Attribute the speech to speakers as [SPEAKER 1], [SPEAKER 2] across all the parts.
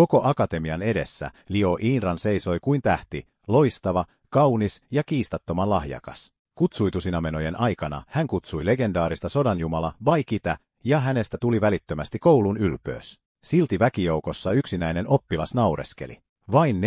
[SPEAKER 1] Koko akatemian edessä Liu Yinran seisoi kuin tähti, loistava, kaunis ja kiistattoman lahjakas. Kutsuitusinamenojen aikana hän kutsui legendaarista sodanjumala Bai Kita, ja hänestä tuli välittömästi koulun ylpeys. Silti väkijoukossa yksinäinen oppilas naureskeli. Vain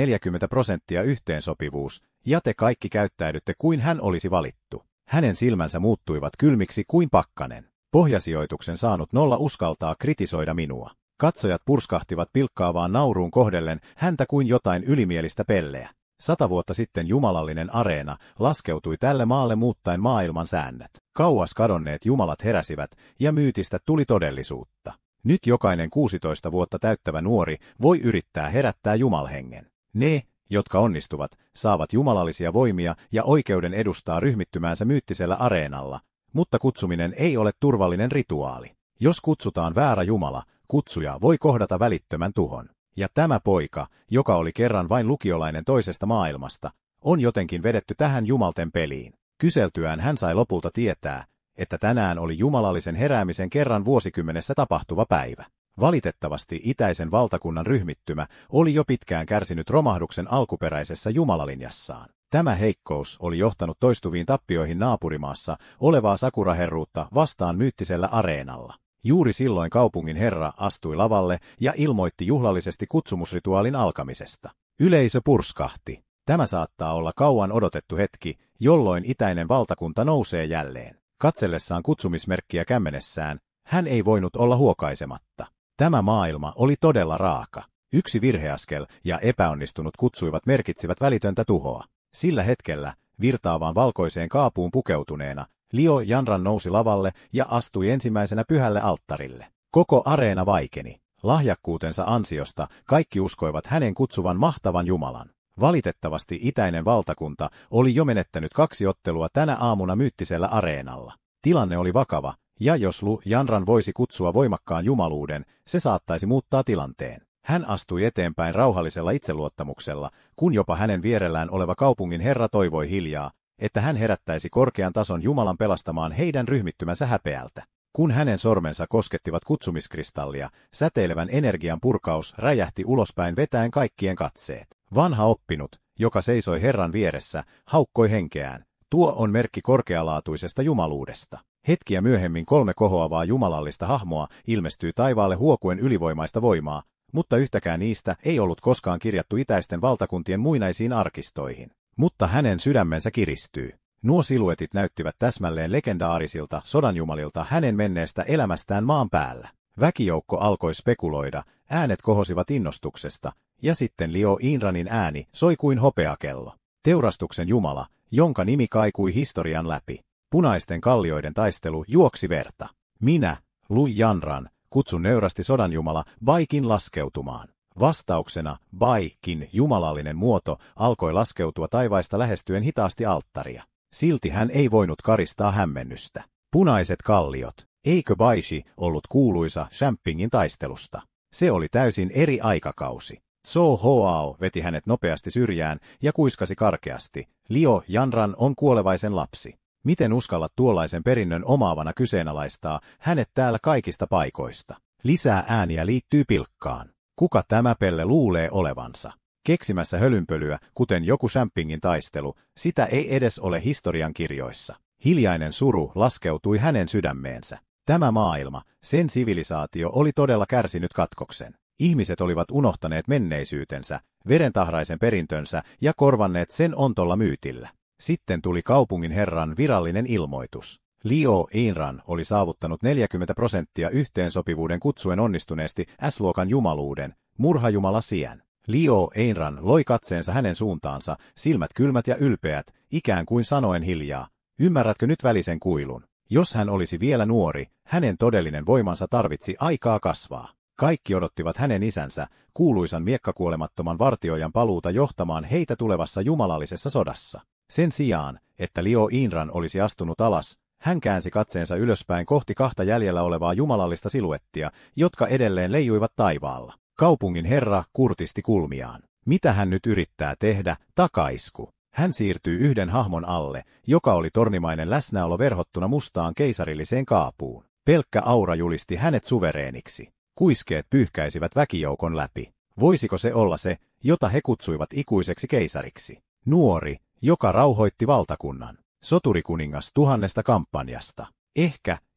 [SPEAKER 1] 40% yhteensopivuus, ja te kaikki käyttäydytte kuin hän olisi valittu. Hänen silmänsä muuttuivat kylmiksi kuin pakkanen. Pohjasijoituksen saanut nolla uskaltaa kritisoida minua. Katsojat purskahtivat pilkkaavaan nauruun kohdellen häntä kuin jotain ylimielistä pelleä. 100 vuotta sitten jumalallinen areena laskeutui tälle maalle muuttaen maailman säännöt. Kauas kadonneet jumalat heräsivät ja myytistä tuli todellisuutta. Nyt jokainen 16 vuotta täyttävä nuori voi yrittää herättää jumalhengen. Ne, jotka onnistuvat, saavat jumalallisia voimia ja oikeuden edustaa ryhmittymäänsä myyttisellä areenalla, mutta kutsuminen ei ole turvallinen rituaali. Jos kutsutaan väärä jumala, kutsuja voi kohdata välittömän tuhon. Ja tämä poika, joka oli kerran vain lukiolainen toisesta maailmasta, on jotenkin vedetty tähän jumalten peliin. Kyseltyään hän sai lopulta tietää, että tänään oli jumalallisen heräämisen kerran vuosikymmenessä tapahtuva päivä. Valitettavasti itäisen valtakunnan ryhmittymä oli jo pitkään kärsinyt romahduksen alkuperäisessä jumalalinjassaan. Tämä heikkous oli johtanut toistuviin tappioihin naapurimaassa olevaa sakuraherruutta vastaan myyttisellä areenalla. Juuri silloin kaupungin herra astui lavalle ja ilmoitti juhlallisesti kutsumusrituaalin alkamisesta. Yleisö purskahti. Tämä saattaa olla kauan odotettu hetki, jolloin itäinen valtakunta nousee jälleen. Katsellessaan kutsumismerkkiä kämmenessään, hän ei voinut olla huokaisematta. Tämä maailma oli todella raaka. Yksi virheaskel ja epäonnistunut kutsuivat merkitsivät välitöntä tuhoa. Sillä hetkellä, virtaavaan valkoiseen kaapuun pukeutuneena, Liu Yinran nousi lavalle ja astui ensimmäisenä pyhälle alttarille. Koko areena vaikeni. Lahjakkuutensa ansiosta kaikki uskoivat hänen kutsuvan mahtavan jumalan. Valitettavasti itäinen valtakunta oli jo menettänyt 2 ottelua tänä aamuna myyttisellä areenalla. Tilanne oli vakava, ja jos Liu Yinran voisi kutsua voimakkaan jumaluuden, se saattaisi muuttaa tilanteen. Hän astui eteenpäin rauhallisella itseluottamuksella, kun jopa hänen vierellään oleva kaupungin herra toivoi hiljaa, että hän herättäisi korkean tason Jumalan pelastamaan heidän ryhmittymänsä häpeältä. Kun hänen sormensa koskettivat kutsumiskristallia, säteilevän energian purkaus räjähti ulospäin vetäen kaikkien katseet. Vanha oppinut, joka seisoi herran vieressä, haukkoi henkeään. Tuo on merkki korkealaatuisesta jumaluudesta. Hetkiä myöhemmin 3 kohoavaa jumalallista hahmoa ilmestyi taivaalle huokuen ylivoimaista voimaa, mutta yhtäkään niistä ei ollut koskaan kirjattu itäisten valtakuntien muinaisiin arkistoihin. Mutta hänen sydämensä kiristyy. Nuo siluetit näyttivät täsmälleen legendaarisilta sodanjumalilta hänen menneestä elämästään maan päällä. Väkijoukko alkoi spekuloida, äänet kohosivat innostuksesta, ja sitten Liu Yinranin ääni soi kuin hopeakello. Teurastuksen jumala, jonka nimi kaikui historian läpi. Punaisten kallioiden taistelu juoksi verta. Minä, Liu Yinran, kutsun nöyrästi sodanjumala Baikin laskeutumaan. Vastauksena Baikin jumalallinen muoto alkoi laskeutua taivaista lähestyen hitaasti alttaria. Silti hän ei voinut karistaa hämmennystä. Punaiset kalliot. Eikö Baishi ollut kuuluisa Shampingin taistelusta? Se oli täysin eri aikakausi. Zhou Hoao veti hänet nopeasti syrjään ja kuiskasi karkeasti. Liu Yinran on kuolevaisen lapsi. Miten uskallat tuollaisen perinnön omaavana kyseenalaistaa hänet täällä kaikista paikoista? Lisää ääniä liittyy pilkkaan. Kuka tämä pelle luulee olevansa? Keksimässä hölynpölyä, kuten joku Shampingin taistelu, sitä ei edes ole historiankirjoissa. Hiljainen suru laskeutui hänen sydämeensä. Tämä maailma, sen sivilisaatio oli todella kärsinyt katkoksen. Ihmiset olivat unohtaneet menneisyytensä, verentahraisen perintönsä ja korvanneet sen ontolla myytillä. Sitten tuli kaupungin herran virallinen ilmoitus. Liu Yinran oli saavuttanut 40% yhteensopivuuden kutsuen onnistuneesti S-luokan jumaluuden, murhajumala Sien. Liu Yinran loi katseensa hänen suuntaansa, silmät kylmät ja ylpeät, ikään kuin sanoen hiljaa. Ymmärrätkö nyt välisen kuilun? Jos hän olisi vielä nuori, hänen todellinen voimansa tarvitsi aikaa kasvaa. Kaikki odottivat hänen isänsä, kuuluisan miekkakuolemattoman vartioijan paluuta johtamaan heitä tulevassa jumalallisessa sodassa. Sen sijaan, että Liu Yinran olisi astunut alas, hän käänsi katseensa ylöspäin kohti 2 jäljellä olevaa jumalallista siluettia, jotka edelleen leijuivat taivaalla. Kaupungin herra kurtisti kulmiaan. Mitä hän nyt yrittää tehdä? Takaisku. Hän siirtyy yhden hahmon alle, joka oli tornimainen läsnäolo verhottuna mustaan keisarilliseen kaapuun. Pelkkä aura julisti hänet suvereeniksi. Kuiskeet pyyhkäisivät väkijoukon läpi. Voisiko se olla se, jota he kutsuivat ikuiseksi keisariksi? Nuori, joka rauhoitti valtakunnan. Soturikuningas 1000 kampanjasta.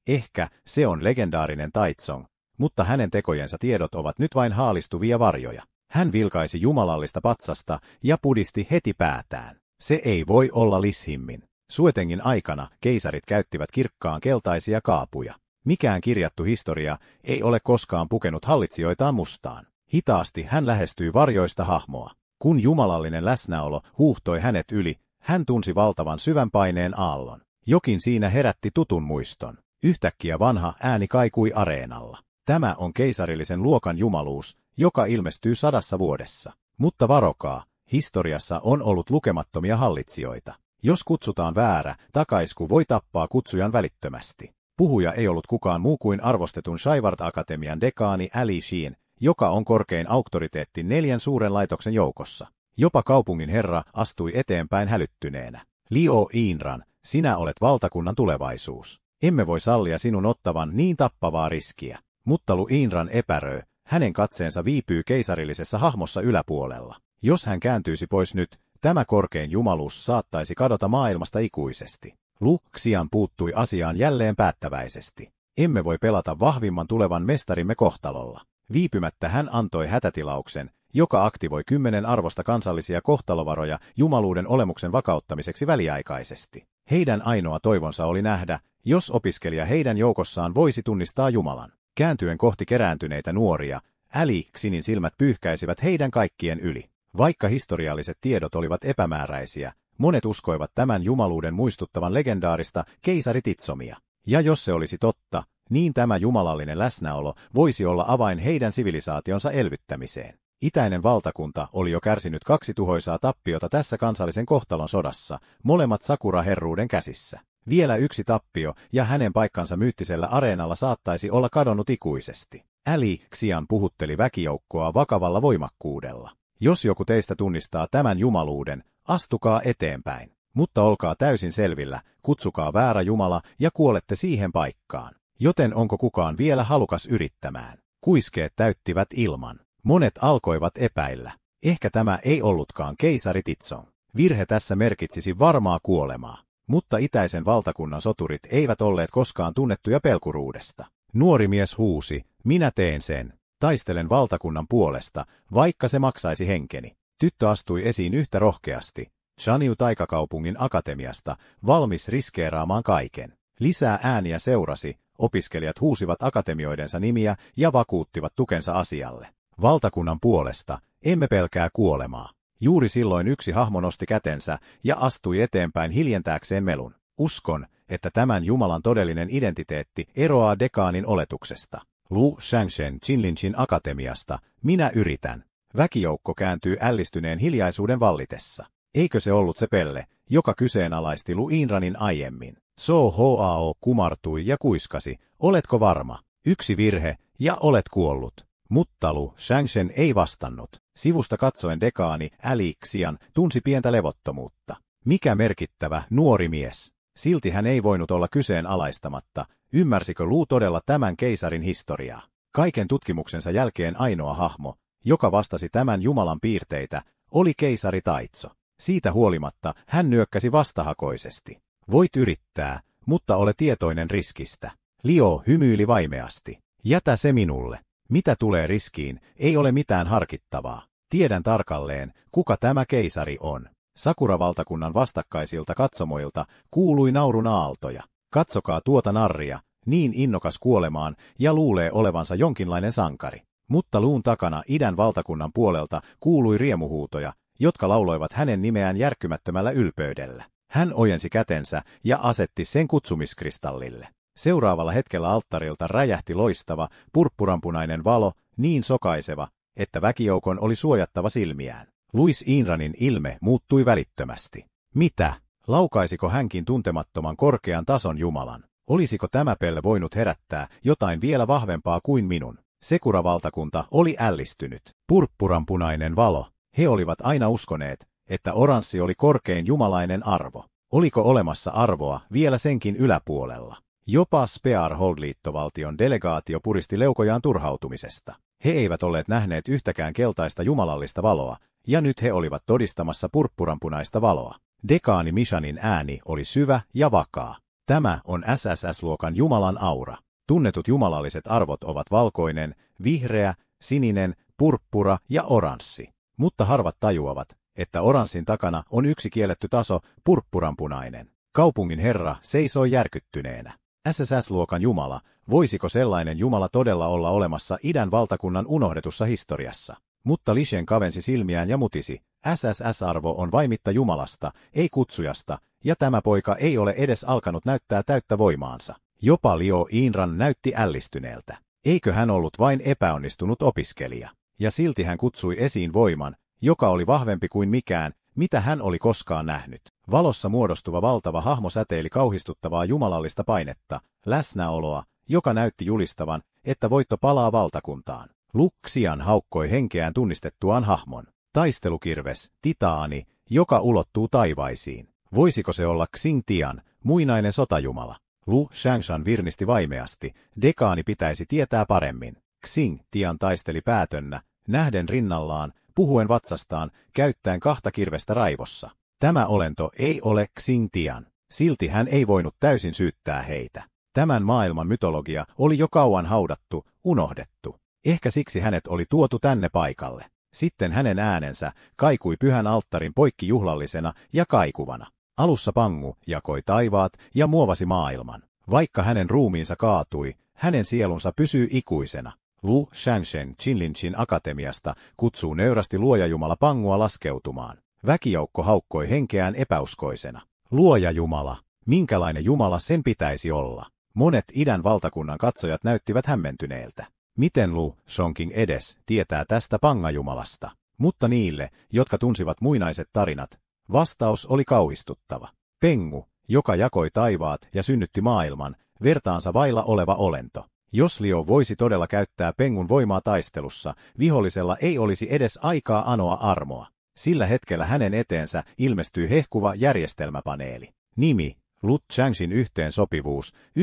[SPEAKER 1] Ehkä se on legendaarinen Taizong, mutta hänen tekojensa tiedot ovat nyt vain haalistuvia varjoja. Hän vilkaisi jumalallista patsasta ja pudisti heti päätään. Se ei voi olla Lishimmin. Suetengin aikana keisarit käyttivät kirkkaan keltaisia kaapuja. Mikään kirjattu historia ei ole koskaan pukenut hallitsijoitaan mustaan. Hitaasti hän lähestyi varjoista hahmoa. Kun jumalallinen läsnäolo huuhtoi hänet yli, hän tunsi valtavan syvän paineen aallon. Jokin siinä herätti tutun muiston. Yhtäkkiä vanha ääni kaikui areenalla. Tämä on keisarillisen luokan jumaluus, joka ilmestyy 100 vuodessa. Mutta varokaa, historiassa on ollut lukemattomia hallitsijoita. Jos kutsutaan väärä, takaisku voi tappaa kutsujan välittömästi. Puhuja ei ollut kukaan muu kuin arvostetun Shaiward-akatemian dekaani Ali Sheen, joka on korkein auktoriteetti 4 suuren laitoksen joukossa. Jopa kaupungin herra astui eteenpäin hälyttyneenä. Liu Yinran, sinä olet valtakunnan tulevaisuus. Emme voi sallia sinun ottavan niin tappavaa riskiä. Mutta Liu Yinran epäröi, hänen katseensa viipyy keisarillisessa hahmossa yläpuolella. Jos hän kääntyisi pois nyt, tämä korkein jumaluus saattaisi kadota maailmasta ikuisesti. Lu Xian puuttui asiaan jälleen päättäväisesti. Emme voi pelata vahvimman tulevan mestarimme kohtalolla. Viipymättä hän antoi hätätilauksen, joka aktivoi 10 arvosta kansallisia kohtalovaroja jumaluuden olemuksen vakauttamiseksi väliaikaisesti. Heidän ainoa toivonsa oli nähdä, jos opiskelija heidän joukossaan voisi tunnistaa Jumalan. Kääntyen kohti kerääntyneitä nuoria, Ali Xinin silmät pyyhkäisivät heidän kaikkien yli. Vaikka historialliset tiedot olivat epämääräisiä, monet uskoivat tämän jumaluuden muistuttavan legendaarista keisari Titsomia. Ja jos se olisi totta, niin tämä jumalallinen läsnäolo voisi olla avain heidän sivilisaationsa elvyttämiseen. Itäinen valtakunta oli jo kärsinyt 2 tuhoisaa tappiota tässä kansallisen kohtalon sodassa, molemmat Sakura-herruuden käsissä. Vielä yksi tappio ja hänen paikkansa myyttisellä areenalla saattaisi olla kadonnut ikuisesti. Ali Xian puhutteli väkijoukkoa vakavalla voimakkuudella. Jos joku teistä tunnistaa tämän jumaluuden, astukaa eteenpäin. Mutta olkaa täysin selvillä, kutsukaa väärä jumala ja kuolette siihen paikkaan. Joten onko kukaan vielä halukas yrittämään? Kuiskeet täyttivät ilman. Monet alkoivat epäillä. Ehkä tämä ei ollutkaan keisari Titsong. Virhe tässä merkitsisi varmaa kuolemaa. Mutta itäisen valtakunnan soturit eivät olleet koskaan tunnettuja pelkuruudesta. Nuori mies huusi, minä teen sen. Taistelen valtakunnan puolesta, vaikka se maksaisi henkeni. Tyttö astui esiin yhtä rohkeasti. Shanyu taikakaupungin akatemiasta, valmis riskeeraamaan kaiken. Lisää ääniä seurasi, opiskelijat huusivat akatemioidensa nimiä ja vakuuttivat tukensa asialle. Valtakunnan puolesta, emme pelkää kuolemaa. Juuri silloin yksi hahmo nosti kätensä ja astui eteenpäin hiljentääkseen melun. Uskon, että tämän jumalan todellinen identiteetti eroaa dekaanin oletuksesta. Lu Shangshen Chinlinchin akatemiasta, minä yritän. Väkijoukko kääntyy ällistyneen hiljaisuuden vallitessa. Eikö se ollut se pelle, joka kyseenalaisti Liu Yinranin aiemmin? So Hao kumartui ja kuiskasi, oletko varma? Yksi virhe, ja olet kuollut. Mutta Lu Shangshen ei vastannut. Sivusta katsoen dekaani Ali Xian tunsi pientä levottomuutta. Mikä merkittävä, nuori mies. Silti hän ei voinut olla kyseenalaistamatta. Ymmärsikö Lu todella tämän keisarin historiaa? Kaiken tutkimuksensa jälkeen ainoa hahmo, joka vastasi tämän jumalan piirteitä, oli keisari Taizo. Siitä huolimatta hän nyökkäsi vastahakoisesti. Voit yrittää, mutta ole tietoinen riskistä. Liu hymyili vaimeasti. Jätä se minulle. Mitä tulee riskiin, ei ole mitään harkittavaa. Tiedän tarkalleen, kuka tämä keisari on. Sakura-valtakunnan vastakkaisilta katsomoilta kuului naurun aaltoja. Katsokaa tuota narria, niin innokas kuolemaan ja luulee olevansa jonkinlainen sankari. Mutta luun takana idän valtakunnan puolelta kuului riemuhuutoja, jotka lauloivat hänen nimeään järkkymättömällä ylpeydellä. Hän ojensi kätensä ja asetti sen kutsumiskristallille. Seuraavalla hetkellä alttarilta räjähti loistava, purppuranpunainen valo, niin sokaiseva, että väkijoukon oli suojattava silmiään. Liu Yinranin ilme muuttui välittömästi. Mitä? Laukaisiko hänkin tuntemattoman korkean tason jumalan? Olisiko tämä pelle voinut herättää jotain vielä vahvempaa kuin minun? Sekura-valtakunta oli ällistynyt. Purppuranpunainen valo. He olivat aina uskoneet, että oranssi oli korkein jumalainen arvo. Oliko olemassa arvoa vielä senkin yläpuolella? Jopa Spearhold-liittovaltion delegaatio puristi leukojaan turhautumisesta. He eivät olleet nähneet yhtäkään keltaista jumalallista valoa, ja nyt he olivat todistamassa purppuranpunaista valoa. Dekaani Mishanin ääni oli syvä ja vakaa. Tämä on SSS-luokan Jumalan aura. Tunnetut jumalalliset arvot ovat valkoinen, vihreä, sininen, purppura ja oranssi. Mutta harvat tajuavat, että oranssin takana on yksi kielletty taso, purppuranpunainen. Kaupungin herra seisoi järkyttyneenä. SSS-luokan Jumala, voisiko sellainen Jumala todella olla olemassa idän valtakunnan unohdetussa historiassa? Mutta Li Shen kavensi silmiään ja mutisi. SSS-arvo on vaimitta Jumalasta, ei kutsujasta, ja tämä poika ei ole edes alkanut näyttää täyttä voimaansa. Jopa Liu Yinran näytti ällistyneeltä. Eikö hän ollut vain epäonnistunut opiskelija? Ja silti hän kutsui esiin voiman, joka oli vahvempi kuin mikään, mitä hän oli koskaan nähnyt. Valossa muodostuva valtava hahmo säteili kauhistuttavaa jumalallista painetta, läsnäoloa, joka näytti julistavan, että voitto palaa valtakuntaan. Lu Xian haukkoi henkeään tunnistettuaan hahmon. Taistelukirves, titaani, joka ulottuu taivaisiin. Voisiko se olla Xing Tian, muinainen sotajumala? Lu Shangshan virnisti vaimeasti, dekaani pitäisi tietää paremmin. Xing Tian taisteli päätönnä, nähden rinnallaan, puhuen vatsastaan, käyttäen kahta kirvestä raivossa. Tämä olento ei ole Xing Tian. Silti hän ei voinut täysin syyttää heitä. Tämän maailman mytologia oli jo kauan haudattu, unohdettu. Ehkä siksi hänet oli tuotu tänne paikalle. Sitten hänen äänensä kaikui pyhän alttarin poikki juhlallisena ja kaikuvana. Alussa Pangu jakoi taivaat ja muovasi maailman. Vaikka hänen ruumiinsa kaatui, hänen sielunsa pysyy ikuisena. Lu Shangshen Chinlinchin akatemiasta kutsuu nöyrästi luojajumala Pangua laskeutumaan. Väkijoukko haukkoi henkeään epäuskoisena. Luojajumala, minkälainen jumala sen pitäisi olla? Monet idän valtakunnan katsojat näyttivät hämmentyneeltä. Miten Lu Shonking edes tietää tästä Pangajumalasta? Mutta niille, jotka tunsivat muinaiset tarinat, vastaus oli kauhistuttava. Pengu, joka jakoi taivaat ja synnytti maailman, vertaansa vailla oleva olento. Jos Liu voisi todella käyttää Pengun voimaa taistelussa, vihollisella ei olisi edes aikaa anoa armoa. Sillä hetkellä hänen eteensä ilmestyi hehkuva järjestelmäpaneeli. Nimi, Lu Shangshin yhteensopivuus, 1%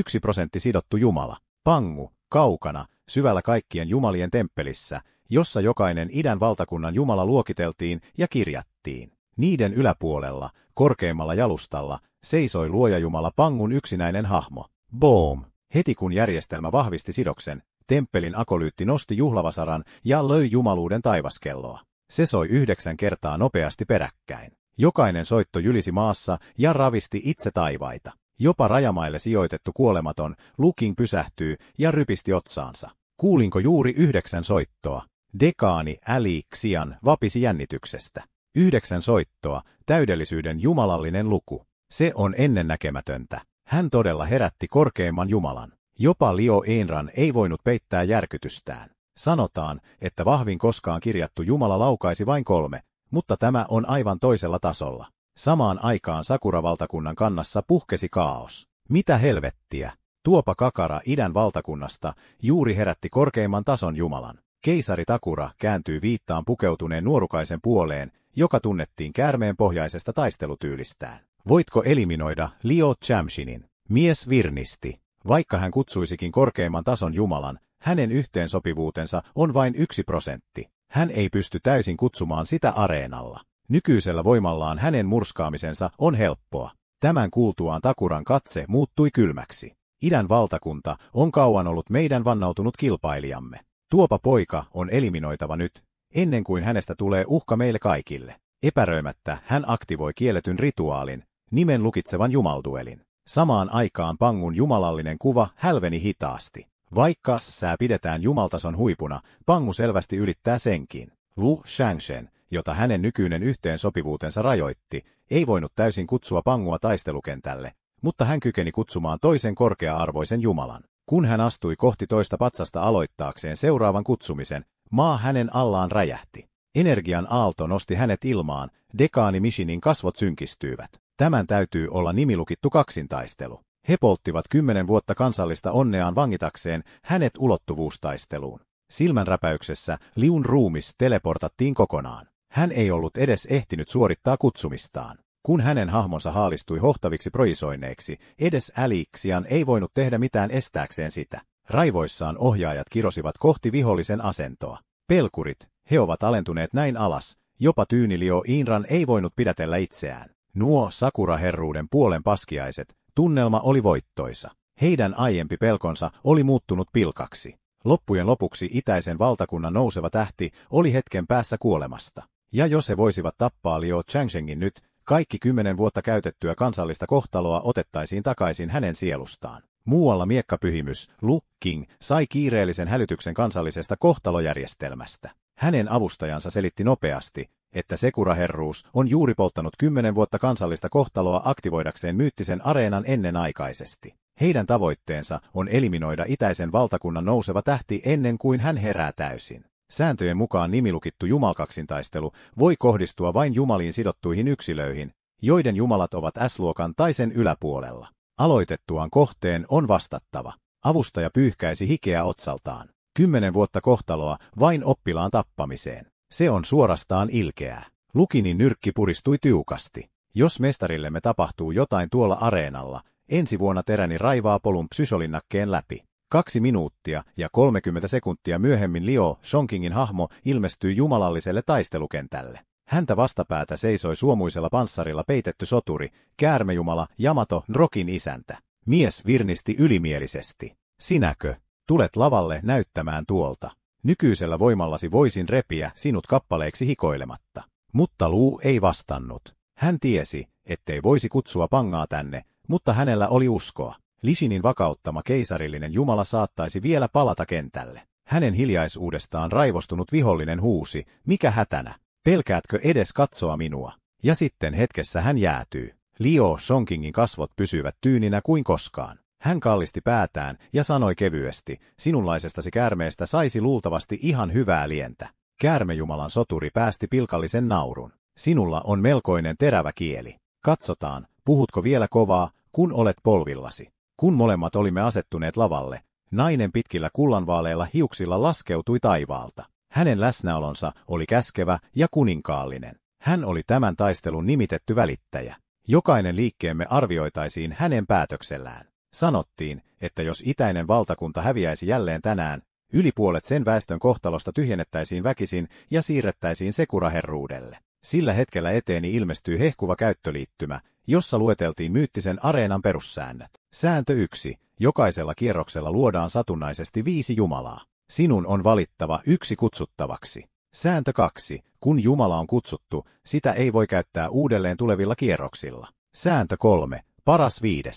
[SPEAKER 1] sidottu jumala. Pangu, kaukana, syvällä kaikkien jumalien temppelissä, jossa jokainen idän valtakunnan jumala luokiteltiin ja kirjattiin. Niiden yläpuolella, korkeimmalla jalustalla, seisoi luojajumala Pangun yksinäinen hahmo. Boom! Heti kun järjestelmä vahvisti sidoksen, temppelin akolyytti nosti juhlavasaran ja löi jumaluuden taivaskelloa. Se soi 9 kertaa nopeasti peräkkäin. Jokainen soitto jylisi maassa ja ravisti itse taivaita. Jopa rajamaille sijoitettu kuolematon Luking pysähtyi ja rypisti otsaansa. Kuulinko juuri 9 soittoa? Dekaani Li Xian vapisi jännityksestä. 9 soittoa, täydellisyyden jumalallinen luku. Se on ennennäkemätöntä. Hän todella herätti korkeimman jumalan. Jopa Liu Yinran ei voinut peittää järkytystään. Sanotaan, että vahvin koskaan kirjattu jumala laukaisi vain 3, mutta tämä on aivan toisella tasolla. Samaan aikaan Sakura-valtakunnan kannassa puhkesi kaos. Mitä helvettiä? Tuopa kakara idän valtakunnasta juuri herätti korkeimman tason jumalan. Keisari Takura kääntyi viittaan pukeutuneen nuorukaisen puoleen, joka tunnettiin käärmeen pohjaisesta taistelutyylistään. Voitko eliminoida Liu Chamshinin? Mies virnisti. Vaikka hän kutsuisikin korkeimman tason jumalan, hänen yhteensopivuutensa on vain 1%. Hän ei pysty täysin kutsumaan sitä areenalla. Nykyisellä voimallaan hänen murskaamisensa on helppoa. Tämän kuultuaan Takuran katse muuttui kylmäksi. Idän valtakunta on kauan ollut meidän vannautunut kilpailijamme. Tuopa poika on eliminoitava nyt, ennen kuin hänestä tulee uhka meille kaikille. Epäröimättä hän aktivoi kielletyn rituaalin, nimen lukitsevan jumalduelin. Samaan aikaan Pangun jumalallinen kuva hälveni hitaasti. Vaikka sää pidetään jumaltason huipuna, Pangu selvästi ylittää senkin. Lu Shangshen, jota hänen nykyinen yhteensopivuutensa rajoitti, ei voinut täysin kutsua Pangua taistelukentälle, mutta hän kykeni kutsumaan toisen korkea-arvoisen jumalan. Kun hän astui kohti toista patsasta aloittaakseen seuraavan kutsumisen, maa hänen allaan räjähti. Energian aalto nosti hänet ilmaan, dekaani Mishinin kasvot synkistyivät. Tämän täytyy olla nimilukittu kaksintaistelu. He polttivat 10 vuotta kansallista onneaan vangitakseen hänet ulottuvuustaisteluun. Silmänräpäyksessä Liun ruumis teleportattiin kokonaan. Hän ei ollut edes ehtinyt suorittaa kutsumistaan. Kun hänen hahmonsa haalistui hohtaviksi projisoinneiksi, edes Li Xian ei voinut tehdä mitään estääkseen sitä. Raivoissaan ohjaajat kirosivat kohti vihollisen asentoa. Pelkurit, he ovat alentuneet näin alas, jopa tyyni Liu Yinran ei voinut pidätellä itseään. Nuo Sakura-herruuden puolen paskiaiset, tunnelma oli voittoisa. Heidän aiempi pelkonsa oli muuttunut pilkaksi. Loppujen lopuksi itäisen valtakunnan nouseva tähti oli hetken päässä kuolemasta. Ja jos he voisivat tappaa Liu Changshengin nyt, kaikki 10 vuotta käytettyä kansallista kohtaloa otettaisiin takaisin hänen sielustaan. Muualla miekkapyhimys, Lu King, sai kiireellisen hälytyksen kansallisesta kohtalojärjestelmästä. Hänen avustajansa selitti nopeasti, että Sakura-herruus on juuri polttanut 10 vuotta kansallista kohtaloa aktivoidakseen myyttisen areenan ennenaikaisesti. Heidän tavoitteensa on eliminoida itäisen valtakunnan nouseva tähti ennen kuin hän herää täysin. Sääntöjen mukaan nimilukittu jumalaksintaistelu voi kohdistua vain jumaliin sidottuihin yksilöihin, joiden jumalat ovat S-luokan tai sen yläpuolella. Aloitettuaan kohteen on vastattava. Avustaja pyyhkäisi hikeä otsaltaan. 10 vuotta kohtaloa vain oppilaan tappamiseen. Se on suorastaan ilkeää. Lukinin nyrkki puristui tiukasti. Jos mestarillemme tapahtuu jotain tuolla areenalla, ensi vuonna teräni raivaa polun psysolinnakkeen läpi. 2 minuuttia ja 30 sekuntia myöhemmin Liu Shongqingin hahmo ilmestyi jumalalliselle taistelukentälle. Häntä vastapäätä seisoi suomuisella panssarilla peitetty soturi, käärmejumala Yamato Drokin isäntä. Mies virnisti ylimielisesti. Sinäkö? Tulet lavalle näyttämään tuolta. Nykyisellä voimallasi voisin repiä sinut kappaleeksi hikoilematta. Mutta Lu ei vastannut. Hän tiesi, ettei voisi kutsua pangaa tänne, mutta hänellä oli uskoa. Lishinin vakauttama keisarillinen jumala saattaisi vielä palata kentälle. Hänen hiljaisuudestaan raivostunut vihollinen huusi, mikä hätänä? Pelkäätkö edes katsoa minua? Ja sitten hetkessä hän jäätyy. Liu Shongqingin kasvot pysyivät tyyninä kuin koskaan. Hän kallisti päätään ja sanoi kevyesti, sinunlaisestasi käärmeestä saisi luultavasti ihan hyvää lientä. Käärmejumalan soturi päästi pilkallisen naurun. Sinulla on melkoinen terävä kieli. Katsotaan, puhutko vielä kovaa, kun olet polvillasi. Kun molemmat olimme asettuneet lavalle, nainen pitkillä kullanvaaleilla hiuksilla laskeutui taivaalta. Hänen läsnäolonsa oli käskevä ja kuninkaallinen. Hän oli tämän taistelun nimitetty välittäjä. Jokainen liikkeemme arvioitaisiin hänen päätöksellään. Sanottiin, että jos itäinen valtakunta häviäisi jälleen tänään, yli puolet sen väestön kohtalosta tyhjennettäisiin väkisin ja siirrettäisiin Sakura-herruudelle. Sillä hetkellä eteeni ilmestyi hehkuva käyttöliittymä, jossa lueteltiin myyttisen areenan perussäännöt. Sääntö 1. Jokaisella kierroksella luodaan satunnaisesti 5 jumalaa. Sinun on valittava 1 kutsuttavaksi. Sääntö 2. Kun jumala on kutsuttu, sitä ei voi käyttää uudelleen tulevilla kierroksilla. Sääntö 3. Paras 5.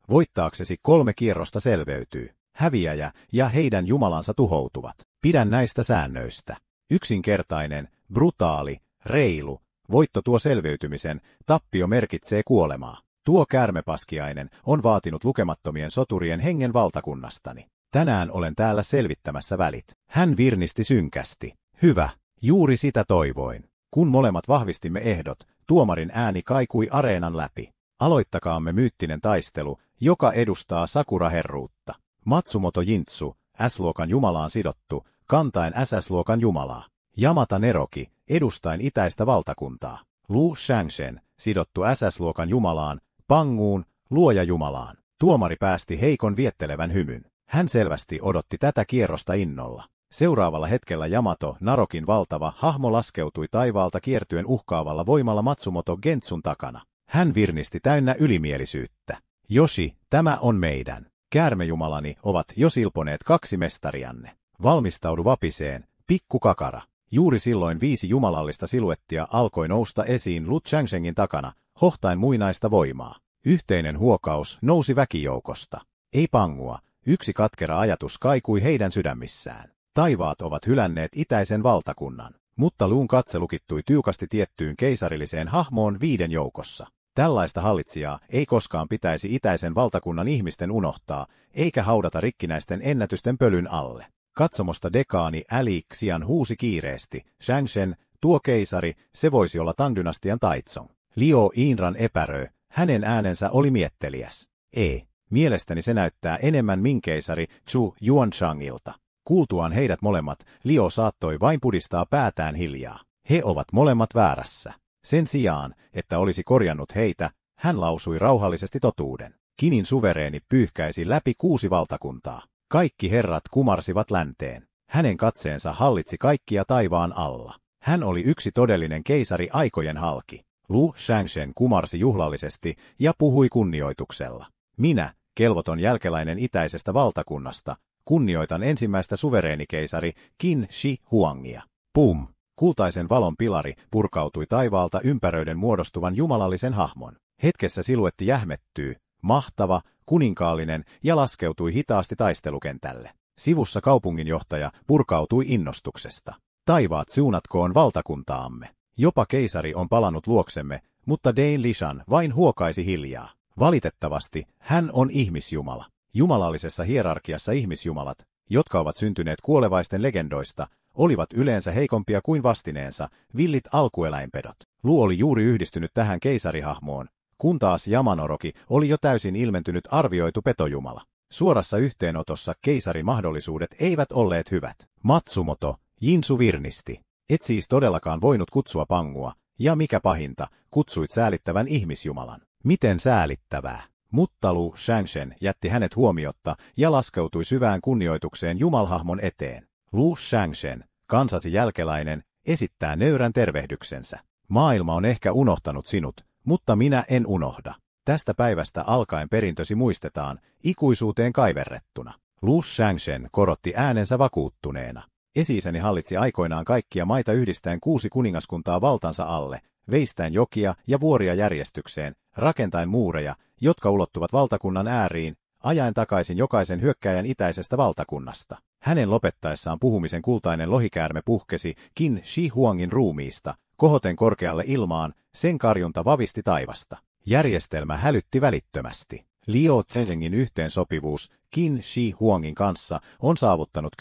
[SPEAKER 1] Voittaaksesi 3 kierrosta selveytyy. Häviäjä ja heidän jumalansa tuhoutuvat. Pidä näistä säännöistä. Yksinkertainen, brutaali, reilu. Voitto tuo selviytymisen, tappio merkitsee kuolemaa. Tuo käärmepaskiainen on vaatinut lukemattomien soturien hengen valtakunnastani. Tänään olen täällä selvittämässä välit. Hän virnisti synkästi. Hyvä, juuri sitä toivoin. Kun molemmat vahvistimme ehdot, tuomarin ääni kaikui areenan läpi. Aloittakaamme myyttinen taistelu, joka edustaa Sakura-herruutta. Matsumoto Jintsu, S-luokan jumalaan sidottu, kantaen SS-luokan jumalaa. Yamata Neroki, edustaen itäistä valtakuntaa. Lu Shangshen, sidottu SS-luokan jumalaan, Panguun, luoja jumalaan. Tuomari päästi heikon viettelevän hymyn. Hän selvästi odotti tätä kierrosta innolla. Seuraavalla hetkellä Yamato Narokin valtava hahmo laskeutui taivaalta kiertyen uhkaavalla voimalla Matsumoto Gentsun takana. Hän virnisti täynnä ylimielisyyttä. Joshi, tämä on meidän. Käärmejumalani ovat jo silponeet 2 mestarianne. Valmistaudu vapiseen, pikku kakara. Juuri silloin 5 jumalallista siluettia alkoi nousta esiin Lu Changshengin takana, hohtaen muinaista voimaa. Yhteinen huokaus nousi väkijoukosta. Ei pangua, 1 katkera ajatus kaikui heidän sydämissään. Taivaat ovat hylänneet itäisen valtakunnan, mutta Lun katse lukittui tiukasti tiettyyn keisarilliseen hahmoon 5 joukossa. Tällaista hallitsijaa ei koskaan pitäisi itäisen valtakunnan ihmisten unohtaa, eikä haudata rikkinäisten ennätysten pölyn alle. Katsomosta dekaani Ali Xian huusi kiireesti, Shangshen, tuo keisari, se voisi olla Tang-dynastian Taizong. Liu Yinran epäröi, hänen äänensä oli mietteliäs. Ei, mielestäni se näyttää enemmän minkeisari Zhu Yuanshangilta. Kuultuaan heidät molemmat, Liu saattoi vain pudistaa päätään hiljaa. He ovat molemmat väärässä. Sen sijaan, että olisi korjannut heitä, hän lausui rauhallisesti totuuden. Kinin suvereeni pyyhkäisi läpi 6 valtakuntaa. Kaikki herrat kumarsivat länteen. Hänen katseensa hallitsi kaikkia taivaan alla. Hän oli yksi todellinen keisari aikojen halki. Lu Shangshen kumarsi juhlallisesti ja puhui kunnioituksella. Minä, kelvoton jälkeläinen itäisestä valtakunnasta, kunnioitan ensimmäistä suvereenikeisari Qin Shi Huangia. Pum! Kultaisen valon pilari purkautui taivaalta ympäröiden muodostuvan jumalallisen hahmon. Hetkessä siluetti jähmettyy, mahtava, kuninkaallinen ja laskeutui hitaasti taistelukentälle. Sivussa kaupunginjohtaja purkautui innostuksesta. Taivaat siunatkoon valtakuntaamme. Jopa keisari on palannut luoksemme, mutta Dane Lishan vain huokaisi hiljaa. Valitettavasti hän on ihmisjumala. Jumalallisessa hierarkiassa ihmisjumalat, jotka ovat syntyneet kuolevaisten legendoista, olivat yleensä heikompia kuin vastineensa, villit alkueläinpedot. Lu oli juuri yhdistynyt tähän keisarihahmoon, kun taas Yamanoroki oli jo täysin ilmentynyt arvioitu petojumala. Suorassa yhteenotossa keisarin mahdollisuudet eivät olleet hyvät. Matsumoto, Jinsu virnisti. Et siis todellakaan voinut kutsua Pangua, ja mikä pahinta, kutsuit säälittävän ihmisjumalan. Miten säälittävää? Mutta Lu Shangshen jätti hänet huomiotta ja laskeutui syvään kunnioitukseen jumalhahmon eteen. Lu Shangshen, kansasi jälkeläinen, esittää nöyrän tervehdyksensä. Maailma on ehkä unohtanut sinut, mutta minä en unohda. Tästä päivästä alkaen perintösi muistetaan, ikuisuuteen kaiverrettuna. Lu Shangshen korotti äänensä vakuuttuneena. Esi-isäni hallitsi aikoinaan kaikkia maita yhdistäen 6 kuningaskuntaa valtansa alle, veistäen jokia ja vuoria järjestykseen, rakentaen muureja, jotka ulottuvat valtakunnan ääriin, ajaen takaisin jokaisen hyökkääjän itäisestä valtakunnasta. Hänen lopettaessaan puhumisen kultainen lohikäärme puhkesi Qin Shi Huangin ruumiista, kohoten korkealle ilmaan, sen karjunta vavisti taivasta. Järjestelmä hälytti välittömästi. Liu Zhengjin yhteensopivuus Qin Shi Huangin kanssa on saavuttanut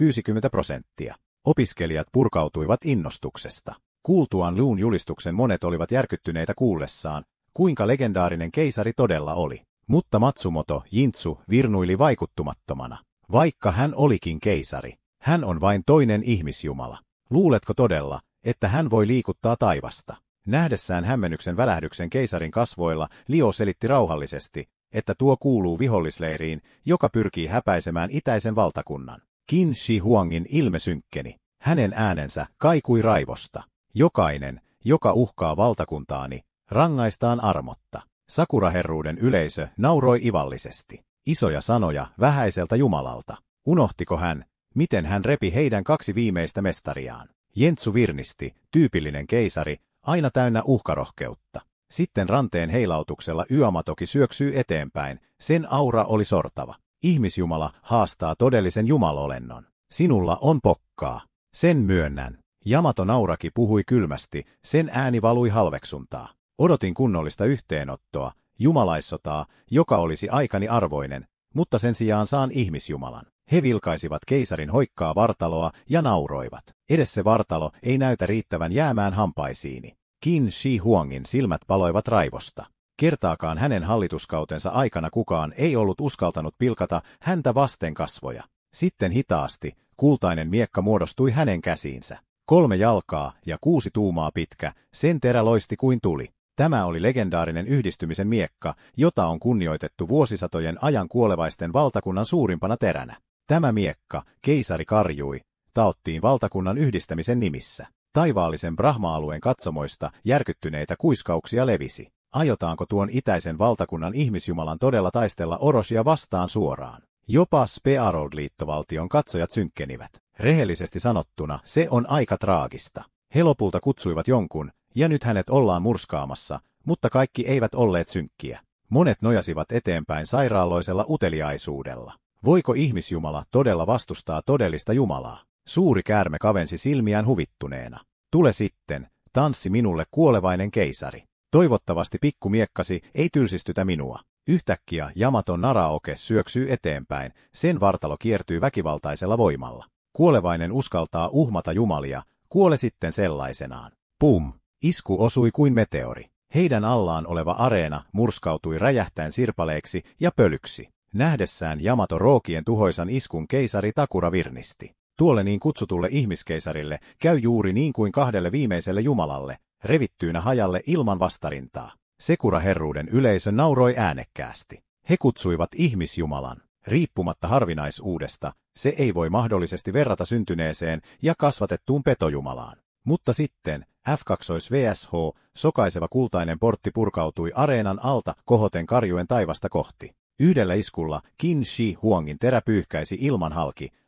[SPEAKER 1] 60%. Opiskelijat purkautuivat innostuksesta. Kuultuaan Lun julistuksen monet olivat järkyttyneitä kuullessaan, kuinka legendaarinen keisari todella oli. Mutta Matsumoto Jinsu virnuili vaikuttumattomana. Vaikka hän olikin keisari, hän on vain toinen ihmisjumala. Luuletko todella, että hän voi liikuttaa taivasta? Nähdessään hämmennyksen välähdyksen keisarin kasvoilla, Liu selitti rauhallisesti, että tuo kuuluu vihollisleiriin, joka pyrkii häpäisemään itäisen valtakunnan. Qin Shi Huangin ilme synkkeni. Hänen äänensä kaikui raivosta. Jokainen, joka uhkaa valtakuntaani, rangaistaan armotta. Sakuraherruuden yleisö nauroi ivallisesti. Isoja sanoja vähäiseltä jumalalta. Unohtiko hän, miten hän repi heidän 2 viimeistä mestariaan? Jentsu virnisti, tyypillinen keisari, aina täynnä uhkarohkeutta. Sitten ranteen heilautuksella Yamatoki syöksyy eteenpäin, sen aura oli sortava. Ihmisjumala haastaa todellisen jumalolennon. Sinulla on pokkaa. Sen myönnän. Yamato Nauraki puhui kylmästi, sen ääni valui halveksuntaa. Odotin kunnollista yhteenottoa, jumalaissotaa, joka olisi aikani arvoinen, mutta sen sijaan saan ihmisjumalan. He vilkaisivat keisarin hoikkaa vartaloa ja nauroivat. Edes se vartalo ei näytä riittävän jäämään hampaisiini. Qin Shi Huangin silmät paloivat raivosta. Kertaakaan hänen hallituskautensa aikana kukaan ei ollut uskaltanut pilkata häntä vasten kasvoja. Sitten hitaasti, kultainen miekka muodostui hänen käsiinsä. 3 jalkaa ja 6 tuumaa pitkä, sen terä loisti kuin tuli. Tämä oli legendaarinen yhdistymisen miekka, jota on kunnioitettu vuosisatojen ajan kuolevaisten valtakunnan suurimpana teränä. Tämä miekka, keisari karjui, taottiin valtakunnan yhdistämisen nimissä. Taivaallisen Brahma-alueen katsomoista järkyttyneitä kuiskauksia levisi. Aiotaanko tuon itäisen valtakunnan ihmisjumalan todella taistella Orochia vastaan suoraan? Jopa Spearold-liittovaltion katsojat synkkenivät. Rehellisesti sanottuna se on aika traagista. He lopulta kutsuivat jonkun, ja nyt hänet ollaan murskaamassa, mutta kaikki eivät olleet synkkiä. Monet nojasivat eteenpäin sairaalloisella uteliaisuudella. Voiko ihmisjumala todella vastustaa todellista jumalaa? Suuri käärme kavensi silmiään huvittuneena. Tule sitten, tanssi minulle kuolevainen keisari. Toivottavasti pikkumiekkasi ei tylsistytä minua. Yhtäkkiä Yamaton Naraoke syöksyy eteenpäin, sen vartalo kiertyy väkivaltaisella voimalla. Kuolevainen uskaltaa uhmata jumalia, kuole sitten sellaisenaan. Pum! Isku osui kuin meteori. Heidän allaan oleva areena murskautui räjähtäen sirpaleeksi ja pölyksi. Nähdessään Yamato Rookien tuhoisan iskun keisari Takura virnisti. Tuolle niin kutsutulle ihmiskeisarille käy juuri niin kuin 2 viimeiselle jumalalle, revittyynä hajalle ilman vastarintaa. Sekura-herruuden yleisö nauroi äänekkäästi. He kutsuivat ihmisjumalan. Riippumatta harvinaisuudesta, se ei voi mahdollisesti verrata syntyneeseen ja kasvatettuun petojumalaan. Mutta sitten, F2VSH, sokaiseva kultainen portti purkautui areenan alta kohoten karjuen taivasta kohti. Yhdellä iskulla Qin Shi Huangin terä pyyhkäisi ilman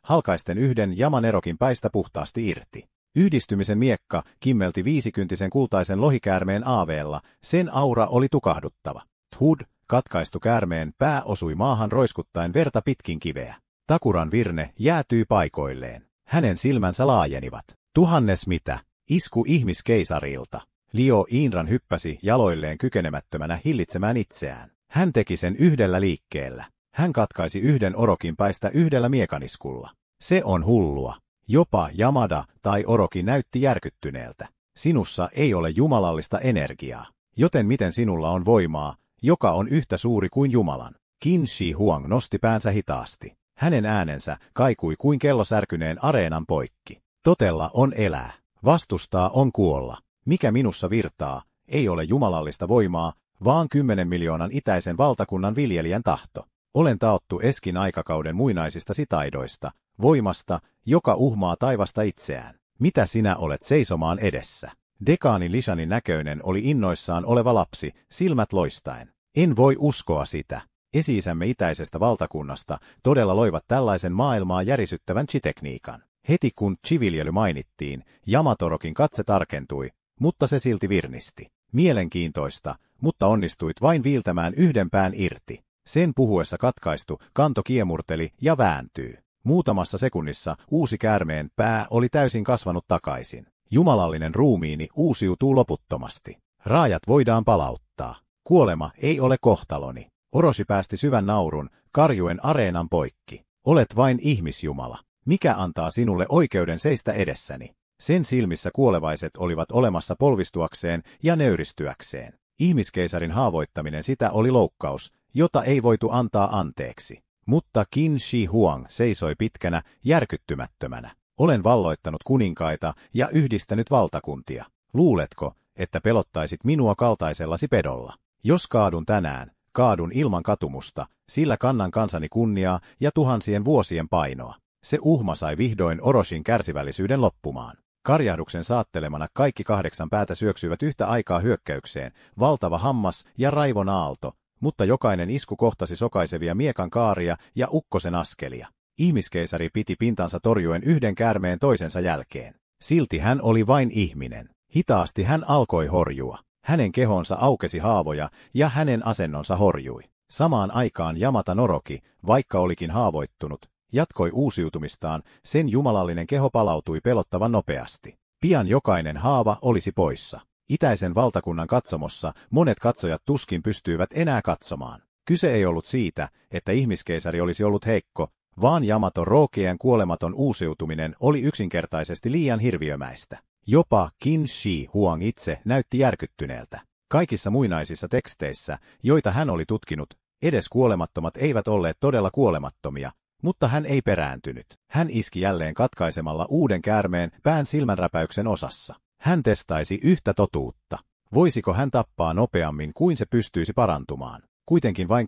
[SPEAKER 1] halkaisten yhden Yamanerokin päistä puhtaasti irti. Yhdistymisen miekka kimmelti 50 kultaisen lohikäärmeen aaveella, sen aura oli tukahduttava. Thud, katkaistu käärmeen pää osui maahan roiskuttaen verta pitkin kiveä. Takuran virne jäätyi paikoilleen. Hänen silmänsä laajenivat. Tuhannes mitä? Isku ihmiskeisarilta. Liu Yinran hyppäsi jaloilleen kykenemättömänä hillitsemään itseään. Hän teki sen yhdellä liikkeellä. Hän katkaisi yhden orokin päistä yhdellä miekaniskulla. Se on hullua. Jopa Yamada tai Oroki näytti järkyttyneeltä. Sinussa ei ole jumalallista energiaa. Joten miten sinulla on voimaa, joka on yhtä suuri kuin Jumalan? Qin Shi Huang nosti päänsä hitaasti. Hänen äänensä kaikui kuin kello särkyneen areenan poikki. Totella on elää. Vastustaa on kuolla. Mikä minussa virtaa, ei ole jumalallista voimaa, vaan 10 miljoonan itäisen valtakunnan viljelijän tahto. Olen taottu Eskin aikakauden muinaisista sitaidoista, voimasta, joka uhmaa taivasta itseään. Mitä sinä olet seisomaan edessä? Dekaani Lishanin näköinen oli innoissaan oleva lapsi, silmät loistaen. En voi uskoa sitä. Esi-isämme itäisestä valtakunnasta todella loivat tällaisen maailmaa järisyttävän chi-tekniikan. Heti kun chi-viljely mainittiin, Yamatorokin katse tarkentui, mutta se silti virnisti. Mielenkiintoista, mutta onnistuit vain viiltämään yhden pään irti. Sen puhuessa katkaistu kanto kiemurteli ja vääntyy. Muutamassa sekunnissa uusi käärmeen pää oli täysin kasvanut takaisin. Jumalallinen ruumiini uusiutuu loputtomasti. Raajat voidaan palauttaa. Kuolema ei ole kohtaloni. Orochi päästi syvän naurun, karjuen areenan poikki. Olet vain ihmisjumala. Mikä antaa sinulle oikeuden seistä edessäni? Sen silmissä kuolevaiset olivat olemassa polvistuakseen ja nöyristyäkseen. Ihmiskeisarin haavoittaminen sitä oli loukkaus, jota ei voitu antaa anteeksi. Mutta Qin Shi Huang seisoi pitkänä, järkyttymättömänä. Olen valloittanut kuninkaita ja yhdistänyt valtakuntia. Luuletko, että pelottaisit minua kaltaisellasi pedolla? Jos kaadun tänään, kaadun ilman katumusta, sillä kannan kansani kunniaa ja tuhansien vuosien painoa. Se uhma sai vihdoin Orochin kärsivällisyyden loppumaan. Karjahduksen saattelemana kaikki 8 päätä syöksyivät yhtä aikaa hyökkäykseen, valtava hammas ja raivon aalto, mutta jokainen isku kohtasi sokaisevia miekan kaaria ja ukkosen askelia. Ihmiskeisari piti pintansa torjuen yhden käärmeen toisensa jälkeen. Silti hän oli vain ihminen. Hitaasti hän alkoi horjua. Hänen kehonsa aukesi haavoja ja hänen asennonsa horjui. Samaan aikaan Yamata Noroki, vaikka olikin haavoittunut, jatkoi uusiutumistaan, sen jumalallinen keho palautui pelottavan nopeasti. Pian jokainen haava olisi poissa. Itäisen valtakunnan katsomossa monet katsojat tuskin pystyivät enää katsomaan. Kyse ei ollut siitä, että ihmiskeisari olisi ollut heikko, vaan Yamato Rookien kuolematon uusiutuminen oli yksinkertaisesti liian hirviömäistä. Jopa Qin Shi Huang itse näytti järkyttyneeltä. Kaikissa muinaisissa teksteissä, joita hän oli tutkinut, edes kuolemattomat eivät olleet todella kuolemattomia, mutta hän ei perääntynyt. Hän iski jälleen katkaisemalla uuden käärmeen pään silmänräpäyksen osassa. Hän testaisi yhtä totuutta. Voisiko hän tappaa nopeammin kuin se pystyisi parantumaan? Kuitenkin vain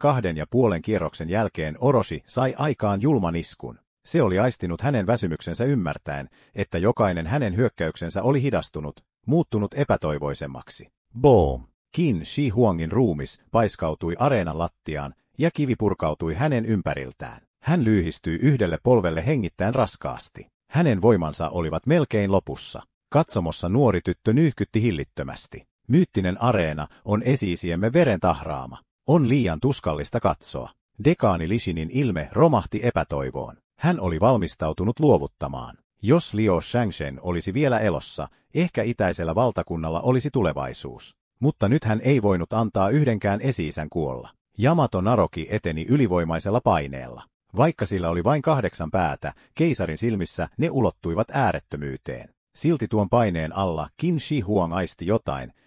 [SPEAKER 1] 2,5 kierroksen jälkeen Orochi sai aikaan julman iskun. Se oli aistinut hänen väsymyksensä ymmärtäen, että jokainen hänen hyökkäyksensä oli hidastunut, muuttunut epätoivoisemmaksi. Boom! Qin Shi Huangin ruumis paiskautui areenan lattiaan ja kivi purkautui hänen ympäriltään. Hän lyyhistyi yhdelle polvelle hengittäen raskaasti. Hänen voimansa olivat melkein lopussa. Katsomossa nuori tyttö nyyhkytti hillittömästi. Myyttinen areena on esi-isiemme veren tahraama. On liian tuskallista katsoa. Dekaani Lishinin ilme romahti epätoivoon. Hän oli valmistautunut luovuttamaan. Jos Liu Shangshen olisi vielä elossa, ehkä itäisellä valtakunnalla olisi tulevaisuus. Mutta nyt hän ei voinut antaa yhdenkään esi-isän kuolla. Yamato Naroki eteni ylivoimaisella paineella. Vaikka sillä oli vain 8 päätä, keisarin silmissä ne ulottuivat äärettömyyteen. Silti tuon paineen alla Qin Shi Huang aisti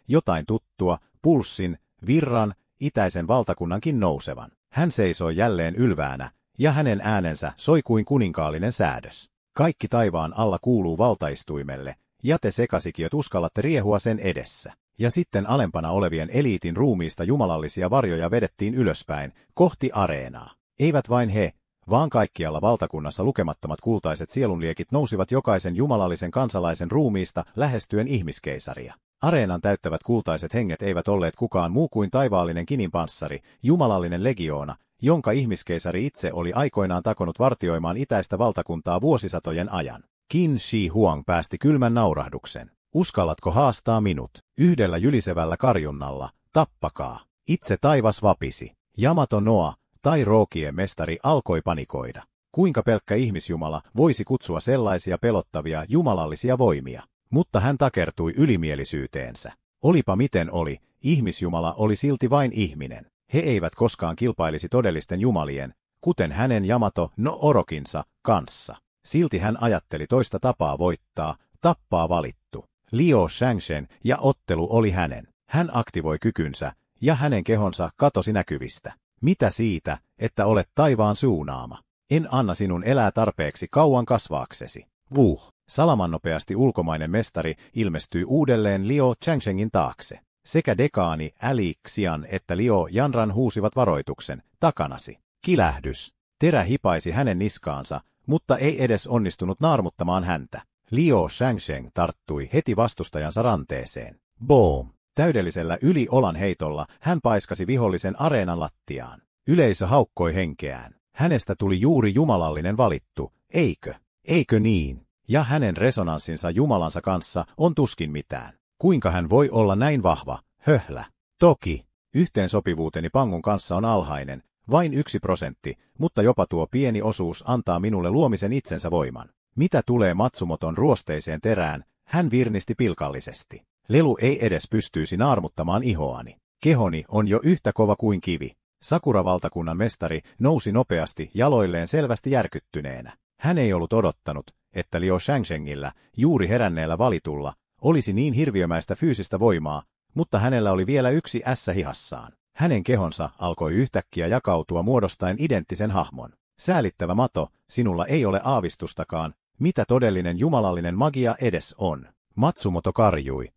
[SPEAKER 1] jotain tuttua, pulssin, virran, itäisen valtakunnankin nousevan. Hän seisoi jälleen ylväänä, ja hänen äänensä soi kuin kuninkaallinen säädös. Kaikki taivaan alla kuuluu valtaistuimelle, ja te sekasikiöt uskallatte riehua sen edessä. Ja sitten alempana olevien eliitin ruumiista jumalallisia varjoja vedettiin ylöspäin, kohti areenaa. Eivät vain he, vaan kaikkialla valtakunnassa lukemattomat kultaiset sielunliekit nousivat jokaisen jumalallisen kansalaisen ruumiista lähestyen ihmiskeisaria. Areenan täyttävät kultaiset henget eivät olleet kukaan muu kuin taivaallinen kininpanssari, jumalallinen legioona, jonka ihmiskeisari itse oli aikoinaan takonut vartioimaan itäistä valtakuntaa vuosisatojen ajan. Qin Shi Huang päästi kylmän naurahduksen. Uskallatko haastaa minut? Yhdellä jylisevällä karjunnalla, tappakaa. Itse taivas vapisi. Yamato Noa, tai Rookien mestari, alkoi panikoida. Kuinka pelkkä ihmisjumala voisi kutsua sellaisia pelottavia jumalallisia voimia? Mutta hän takertui ylimielisyyteensä. Olipa miten oli, ihmisjumala oli silti vain ihminen. He eivät koskaan kilpailisi todellisten jumalien, kuten hänen Yamato no Orokinsa, kanssa. Silti hän ajatteli toista tapaa voittaa, tappaa valittu. Liu Shangshen ja ottelu oli hänen. Hän aktivoi kykynsä, ja hänen kehonsa katosi näkyvistä. Mitä siitä, että olet taivaan suunaama? En anna sinun elää tarpeeksi kauan kasvaaksesi. Vuh! Salamannopeasti ulkomainen mestari ilmestyi uudelleen Liu Changshengin taakse. Sekä dekaani Ali Xian että Liu Yanran huusivat varoituksen, takanasi. Kilähdys. Terä hipaisi hänen niskaansa, mutta ei edes onnistunut naarmuttamaan häntä. Liu Shangsheng tarttui heti vastustajansa ranteeseen. Boom! Täydellisellä yli-olan heitolla hän paiskasi vihollisen areenan lattiaan. Yleisö haukkoi henkeään. Hänestä tuli juuri jumalallinen valittu, eikö? Eikö niin? Ja hänen resonanssinsa jumalansa kanssa on tuskin mitään. Kuinka hän voi olla näin vahva? Höhlä. Toki. Yhteensopivuuteni Pangun kanssa on alhainen, vain 1%, mutta jopa tuo pieni osuus antaa minulle luomisen itsensä voiman. Mitä tulee Matsumoton ruosteiseen terään, hän virnisti pilkallisesti. Lelu ei edes pystyisi naarmuttamaan ihoani. Kehoni on jo yhtä kova kuin kivi. Sakura-valtakunnan mestari nousi nopeasti jaloilleen selvästi järkyttyneenä. Hän ei ollut odottanut, että Liu Shangshengillä, juuri heränneellä valitulla, olisi niin hirviömäistä fyysistä voimaa, mutta hänellä oli vielä yksi ässä hihassaan. Hänen kehonsa alkoi yhtäkkiä jakautua muodostaen identtisen hahmon. Säälittävä Mato, sinulla ei ole aavistustakaan, mitä todellinen jumalallinen magia edes on. Matsumoto karjui.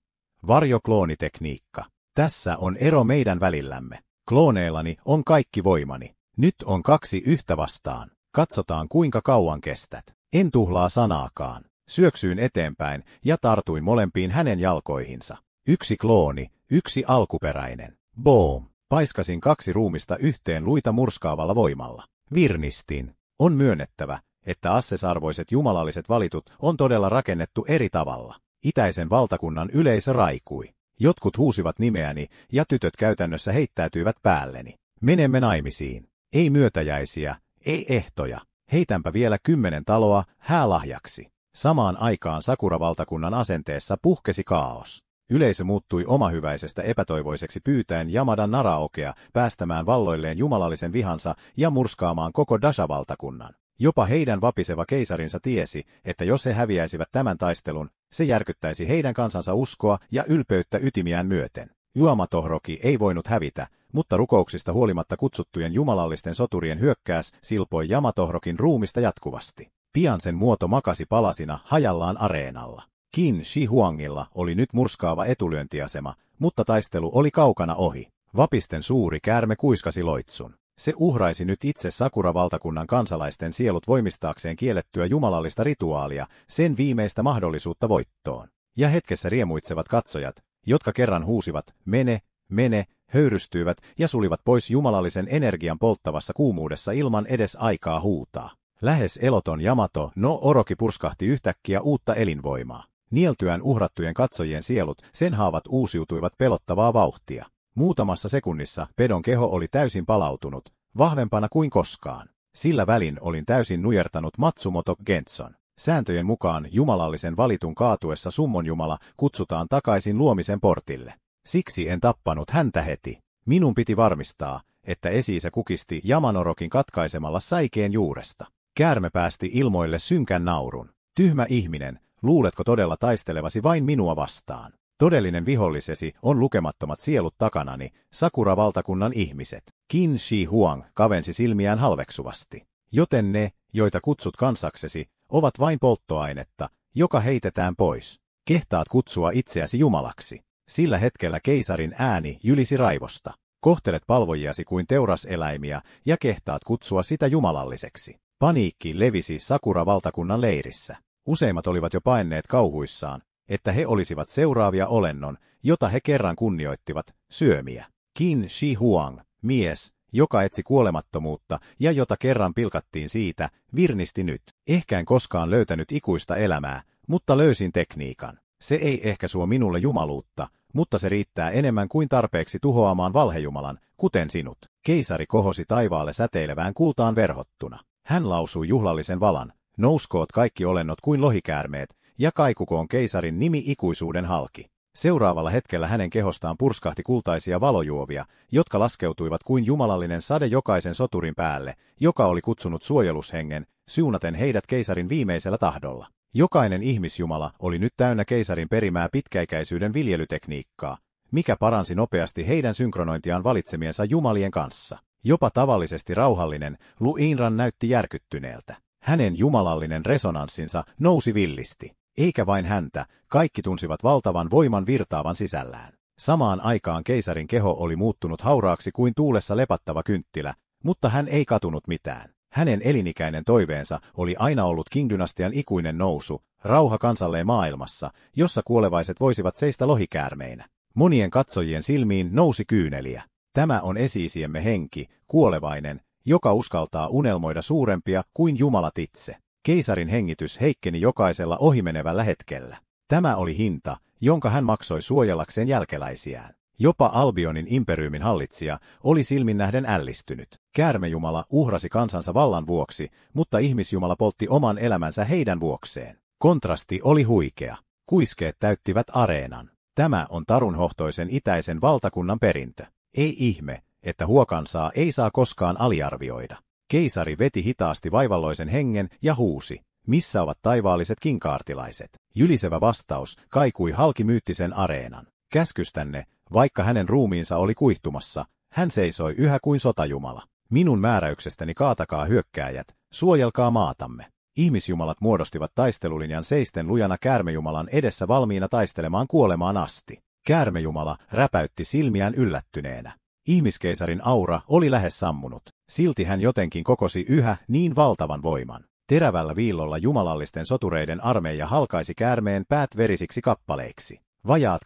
[SPEAKER 1] Varjokloonitekniikka. Tässä on ero meidän välillämme. Klooneillani on kaikki voimani. Nyt on 2 yhtä vastaan. Katsotaan kuinka kauan kestät. En tuhlaa sanaakaan. Syöksyin eteenpäin ja tartuin molempiin hänen jalkoihinsa. 1 klooni, 1 alkuperäinen. Boom! Paiskasin 2 ruumista yhteen luita murskaavalla voimalla. Virnistin. On myönnettävä, että assesarvoiset jumalalliset valitut on todella rakennettu eri tavalla. Itäisen valtakunnan yleisö raikui. Jotkut huusivat nimeäni ja tytöt käytännössä heittäytyivät päälleni. Menemme naimisiin. Ei myötäjäisiä, ei ehtoja. Heitänpä vielä 10 taloa häälahjaksi. Samaan aikaan Sakura-valtakunnan asenteessa puhkesi kaos. Yleisö muuttui omahyväisestä epätoivoiseksi pyytäen Yamadan Naraokea päästämään valloilleen jumalallisen vihansa ja murskaamaan koko Dasha-valtakunnan. Jopa heidän vapiseva keisarinsa tiesi, että jos he häviäisivät tämän taistelun, se järkyttäisi heidän kansansa uskoa ja ylpeyttä ytimiään myöten. Yamatohroki ei voinut hävitä, mutta rukouksista huolimatta kutsuttujen jumalallisten soturien hyökkäys silpoi Yamatohrokin ruumista jatkuvasti. Pian sen muoto makasi palasina hajallaan areenalla. Qin Shi Huangilla oli nyt murskaava etulyöntiasema, mutta taistelu oli kaukana ohi. Vapisten suuri käärme kuiskasi loitsun. Se uhraisi nyt itse Sakura-valtakunnan kansalaisten sielut voimistaakseen kiellettyä jumalallista rituaalia, sen viimeistä mahdollisuutta voittoon. Ja hetkessä riemuitsevat katsojat, jotka kerran huusivat, mene, mene, höyrystyivät ja sulivat pois jumalallisen energian polttavassa kuumuudessa ilman edes aikaa huutaa. Lähes eloton Yamato no Oroki purskahti yhtäkkiä uutta elinvoimaa. Nieltyään uhrattujen katsojien sielut, sen haavat uusiutuivat pelottavaa vauhtia. Muutamassa sekunnissa pedon keho oli täysin palautunut, vahvempana kuin koskaan. Sillä välin olin täysin nujertanut Matsumoto Gentson. Sääntöjen mukaan jumalallisen valitun kaatuessa summon jumala kutsutaan takaisin luomisen portille. Siksi en tappanut häntä heti. Minun piti varmistaa, että esi-isä kukisti Yamanorokin katkaisemalla säikeen juuresta. Käärme päästi ilmoille synkän naurun. Tyhmä ihminen, luuletko todella taistelevasi vain minua vastaan? Todellinen vihollisesi on lukemattomat sielut takanani, Sakura-valtakunnan ihmiset. Qin Shi Huang kavensi silmiään halveksuvasti. Joten ne, joita kutsut kansaksesi, ovat vain polttoainetta, joka heitetään pois. Kehtaat kutsua itseäsi jumalaksi. Sillä hetkellä keisarin ääni jylisi raivosta. Kohtelet palvojiasi kuin teuraseläimiä ja kehtaat kutsua sitä jumalalliseksi. Paniikki levisi Sakura-valtakunnan leirissä. Useimmat olivat jo paenneet kauhuissaan, että he olisivat seuraavia olennon, jota he kerran kunnioittivat, syömiä. Qin Shi Huang, mies, joka etsi kuolemattomuutta ja jota kerran pilkattiin siitä, virnisti nyt. Ehkä en koskaan löytänyt ikuista elämää, mutta löysin tekniikan. Se ei ehkä suo minulle jumaluutta, mutta se riittää enemmän kuin tarpeeksi tuhoamaan valhejumalan, kuten sinut. Keisari kohosi taivaalle säteilevään kultaan verhottuna. Hän lausui juhlallisen valan, nouskoot kaikki olennot kuin lohikäärmeet, ja kaikukoon keisarin nimi ikuisuuden halki. Seuraavalla hetkellä hänen kehostaan purskahti kultaisia valojuovia, jotka laskeutuivat kuin jumalallinen sade jokaisen soturin päälle, joka oli kutsunut suojelushengen, siunaten heidät keisarin viimeisellä tahdolla. Jokainen ihmisjumala oli nyt täynnä keisarin perimää pitkäikäisyyden viljelytekniikkaa, mikä paransi nopeasti heidän synkronointiaan valitsemiensa jumalien kanssa. Jopa tavallisesti rauhallinen, Lu Inran näytti järkyttyneeltä. Hänen jumalallinen resonanssinsa nousi villisti. Eikä vain häntä, kaikki tunsivat valtavan voiman virtaavan sisällään. Samaan aikaan keisarin keho oli muuttunut hauraaksi kuin tuulessa lepattava kynttilä, mutta hän ei katunut mitään. Hänen elinikäinen toiveensa oli aina ollut Qing-dynastian ikuinen nousu, rauha kansalleen maailmassa, jossa kuolevaiset voisivat seistä lohikäärmeinä. Monien katsojien silmiin nousi kyyneliä. Tämä on esi-isiemme henki, kuolevainen, joka uskaltaa unelmoida suurempia kuin Jumalat itse. Keisarin hengitys heikkeni jokaisella ohimenevällä hetkellä. Tämä oli hinta, jonka hän maksoi suojellakseen jälkeläisiään. Jopa Albionin imperiumin hallitsija oli silmin nähden ällistynyt. Käärmejumala uhrasi kansansa vallan vuoksi, mutta ihmisjumala poltti oman elämänsä heidän vuokseen. Kontrasti oli huikea. Kuiskeet täyttivät areenan. Tämä on tarunhohtoisen itäisen valtakunnan perintö. Ei ihme, että huokansaa ei saa koskaan aliarvioida. Keisari veti hitaasti vaivalloisen hengen ja huusi, missä ovat taivaalliset kinkaartilaiset. Jylisevä vastaus kaikui halki myyttisen areenan. Käskystänne, vaikka hänen ruumiinsa oli kuihtumassa, hän seisoi yhä kuin sotajumala. Minun määräyksestäni kaatakaa hyökkääjät, suojelkaa maatamme. Ihmisjumalat muodostivat taistelulinjan seisten lujana käärmejumalan edessä valmiina taistelemaan kuolemaan asti. Käärmejumala räpäytti silmiään yllättyneenä. Ihmiskeisarin aura oli lähes sammunut. Silti hän jotenkin kokosi yhä niin valtavan voiman. Terävällä viillolla jumalallisten sotureiden armeija halkaisi käärmeen päät verisiksi kappaleiksi. Vajaat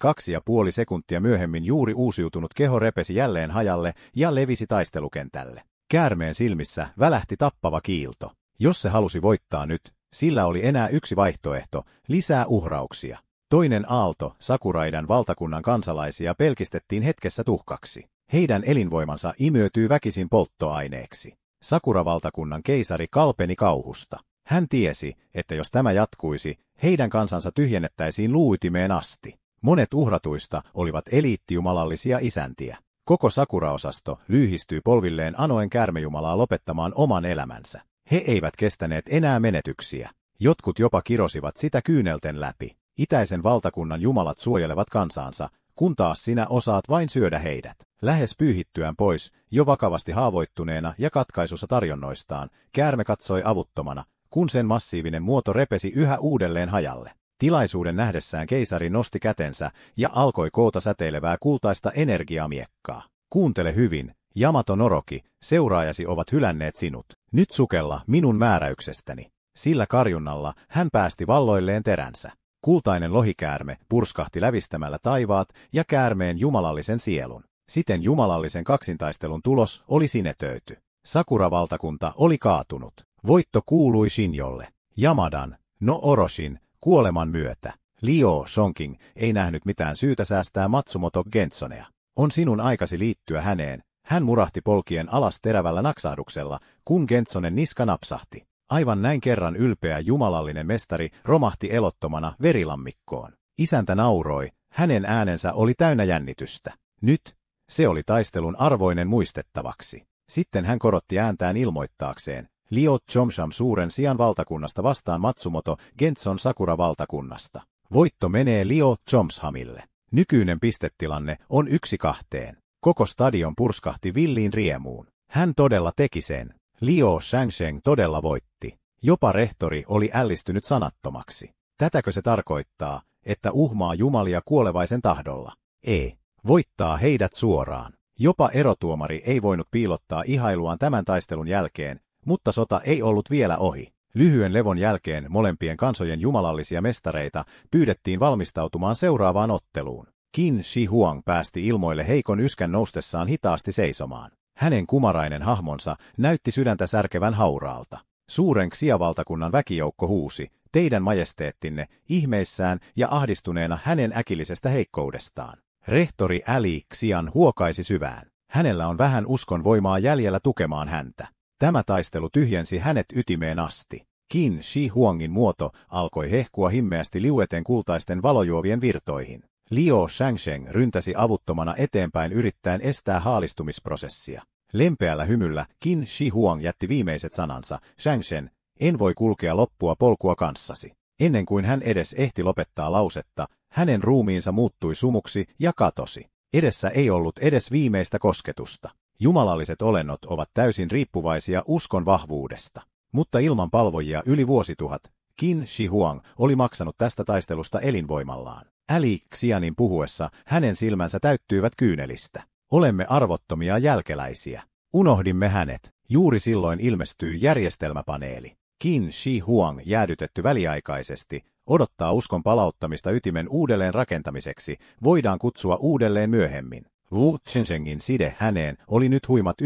[SPEAKER 1] 2,5 sekuntia myöhemmin juuri uusiutunut keho repesi jälleen hajalle ja levisi taistelukentälle. Käärmeen silmissä välähti tappava kiilto. Jos se halusi voittaa nyt, sillä oli enää yksi vaihtoehto, lisää uhrauksia. Toinen aalto, Sakuraidan valtakunnan kansalaisia pelkistettiin hetkessä tuhkaksi. Heidän elinvoimansa imyötyi väkisin polttoaineeksi. Sakura-valtakunnan keisari kalpeni kauhusta. Hän tiesi, että jos tämä jatkuisi, heidän kansansa tyhjennettäisiin luuytimeen asti. Monet uhratuista olivat eliittijumalallisia isäntiä. Koko Sakura-osasto lyhistyi polvilleen anoen käärmejumalaa lopettamaan oman elämänsä. He eivät kestäneet enää menetyksiä. Jotkut jopa kirosivat sitä kyynelten läpi. Itäisen valtakunnan jumalat suojelevat kansaansa, kun taas sinä osaat vain syödä heidät. Lähes pyyhittyään pois, jo vakavasti haavoittuneena ja katkaisussa tarjonnoistaan, käärme katsoi avuttomana, kun sen massiivinen muoto repesi yhä uudelleen hajalle. Tilaisuuden nähdessään keisari nosti kätensä ja alkoi koota säteilevää kultaista energiamiekkaa. Kuuntele hyvin, Yamato Noroki, seuraajasi ovat hylänneet sinut. Nyt sukella minun määräyksestäni. Sillä karjunnalla hän päästi valloilleen teränsä. Kultainen lohikäärme purskahti lävistämällä taivaat ja käärmeen jumalallisen sielun. Siten jumalallisen kaksintaistelun tulos oli sinetöity. Sakura-valtakunta oli kaatunut. Voitto kuului Shinjolle. Yamadan, no Oroshin, kuoleman myötä. Liu Shonking ei nähnyt mitään syytä säästää Matsumoto Gentsonea. On sinun aikasi liittyä häneen. Hän murahti polkien alas terävällä naksahduksella, kun Gentsonen niska napsahti. Aivan näin kerran ylpeä jumalallinen mestari romahti elottomana verilammikkoon. Isäntä nauroi, hänen äänensä oli täynnä jännitystä. Nyt, se oli taistelun arvoinen muistettavaksi. Sitten hän korotti ääntään ilmoittaakseen, Liu Chomsham suuren sian valtakunnasta vastaan Matsumoto Gentson Sakura-valtakunnasta. Voitto menee Liu Chomshamille. Nykyinen pistetilanne on 1-2. Koko stadion purskahti villiin riemuun. Hän todella teki sen. Liu Shangsheng todella voitti. Jopa rehtori oli ällistynyt sanattomaksi. Tätäkö se tarkoittaa, että uhmaa jumalia kuolevaisen tahdolla? Ei. Voittaa heidät suoraan. Jopa erotuomari ei voinut piilottaa ihailuaan tämän taistelun jälkeen, mutta sota ei ollut vielä ohi. Lyhyen levon jälkeen molempien kansojen jumalallisia mestareita pyydettiin valmistautumaan seuraavaan otteluun. Qin Shi Huang päästi ilmoille heikon yskän noustessaan hitaasti seisomaan. Hänen kumarainen hahmonsa näytti sydäntä särkevän hauraalta. Suuren Xia-valtakunnan väkijoukko huusi, teidän majesteettinne, ihmeissään ja ahdistuneena hänen äkillisestä heikkoudestaan. Rehtori Ali Xian huokaisi syvään. Hänellä on vähän uskon voimaa jäljellä tukemaan häntä. Tämä taistelu tyhjensi hänet ytimeen asti. Qin Shi Huangin muoto alkoi hehkua himmeästi liueten kultaisten valojuovien virtoihin. Liu Shangsheng ryntäsi avuttomana eteenpäin yrittäen estää haalistumisprosessia. Lempeällä hymyllä Qin Shi Huang jätti viimeiset sanansa, Shangsheng, en voi kulkea loppua polkua kanssasi. Ennen kuin hän edes ehti lopettaa lausetta, hänen ruumiinsa muuttui sumuksi ja katosi. Edessä ei ollut edes viimeistä kosketusta. Jumalalliset olennot ovat täysin riippuvaisia uskon vahvuudesta. Mutta ilman palvojia yli vuosituhat, Qin Shi Huang oli maksanut tästä taistelusta elinvoimallaan. Ali Xianin puhuessa hänen silmänsä täyttyivät kyynelistä. Olemme arvottomia jälkeläisiä. Unohdimme hänet. Juuri silloin ilmestyi järjestelmäpaneeli. Qin Shi Huang jäädytetty väliaikaisesti, odottaa uskon palauttamista ytimen uudelleen rakentamiseksi, voidaan kutsua uudelleen myöhemmin. Lu Shengshengin side häneen oli nyt huimat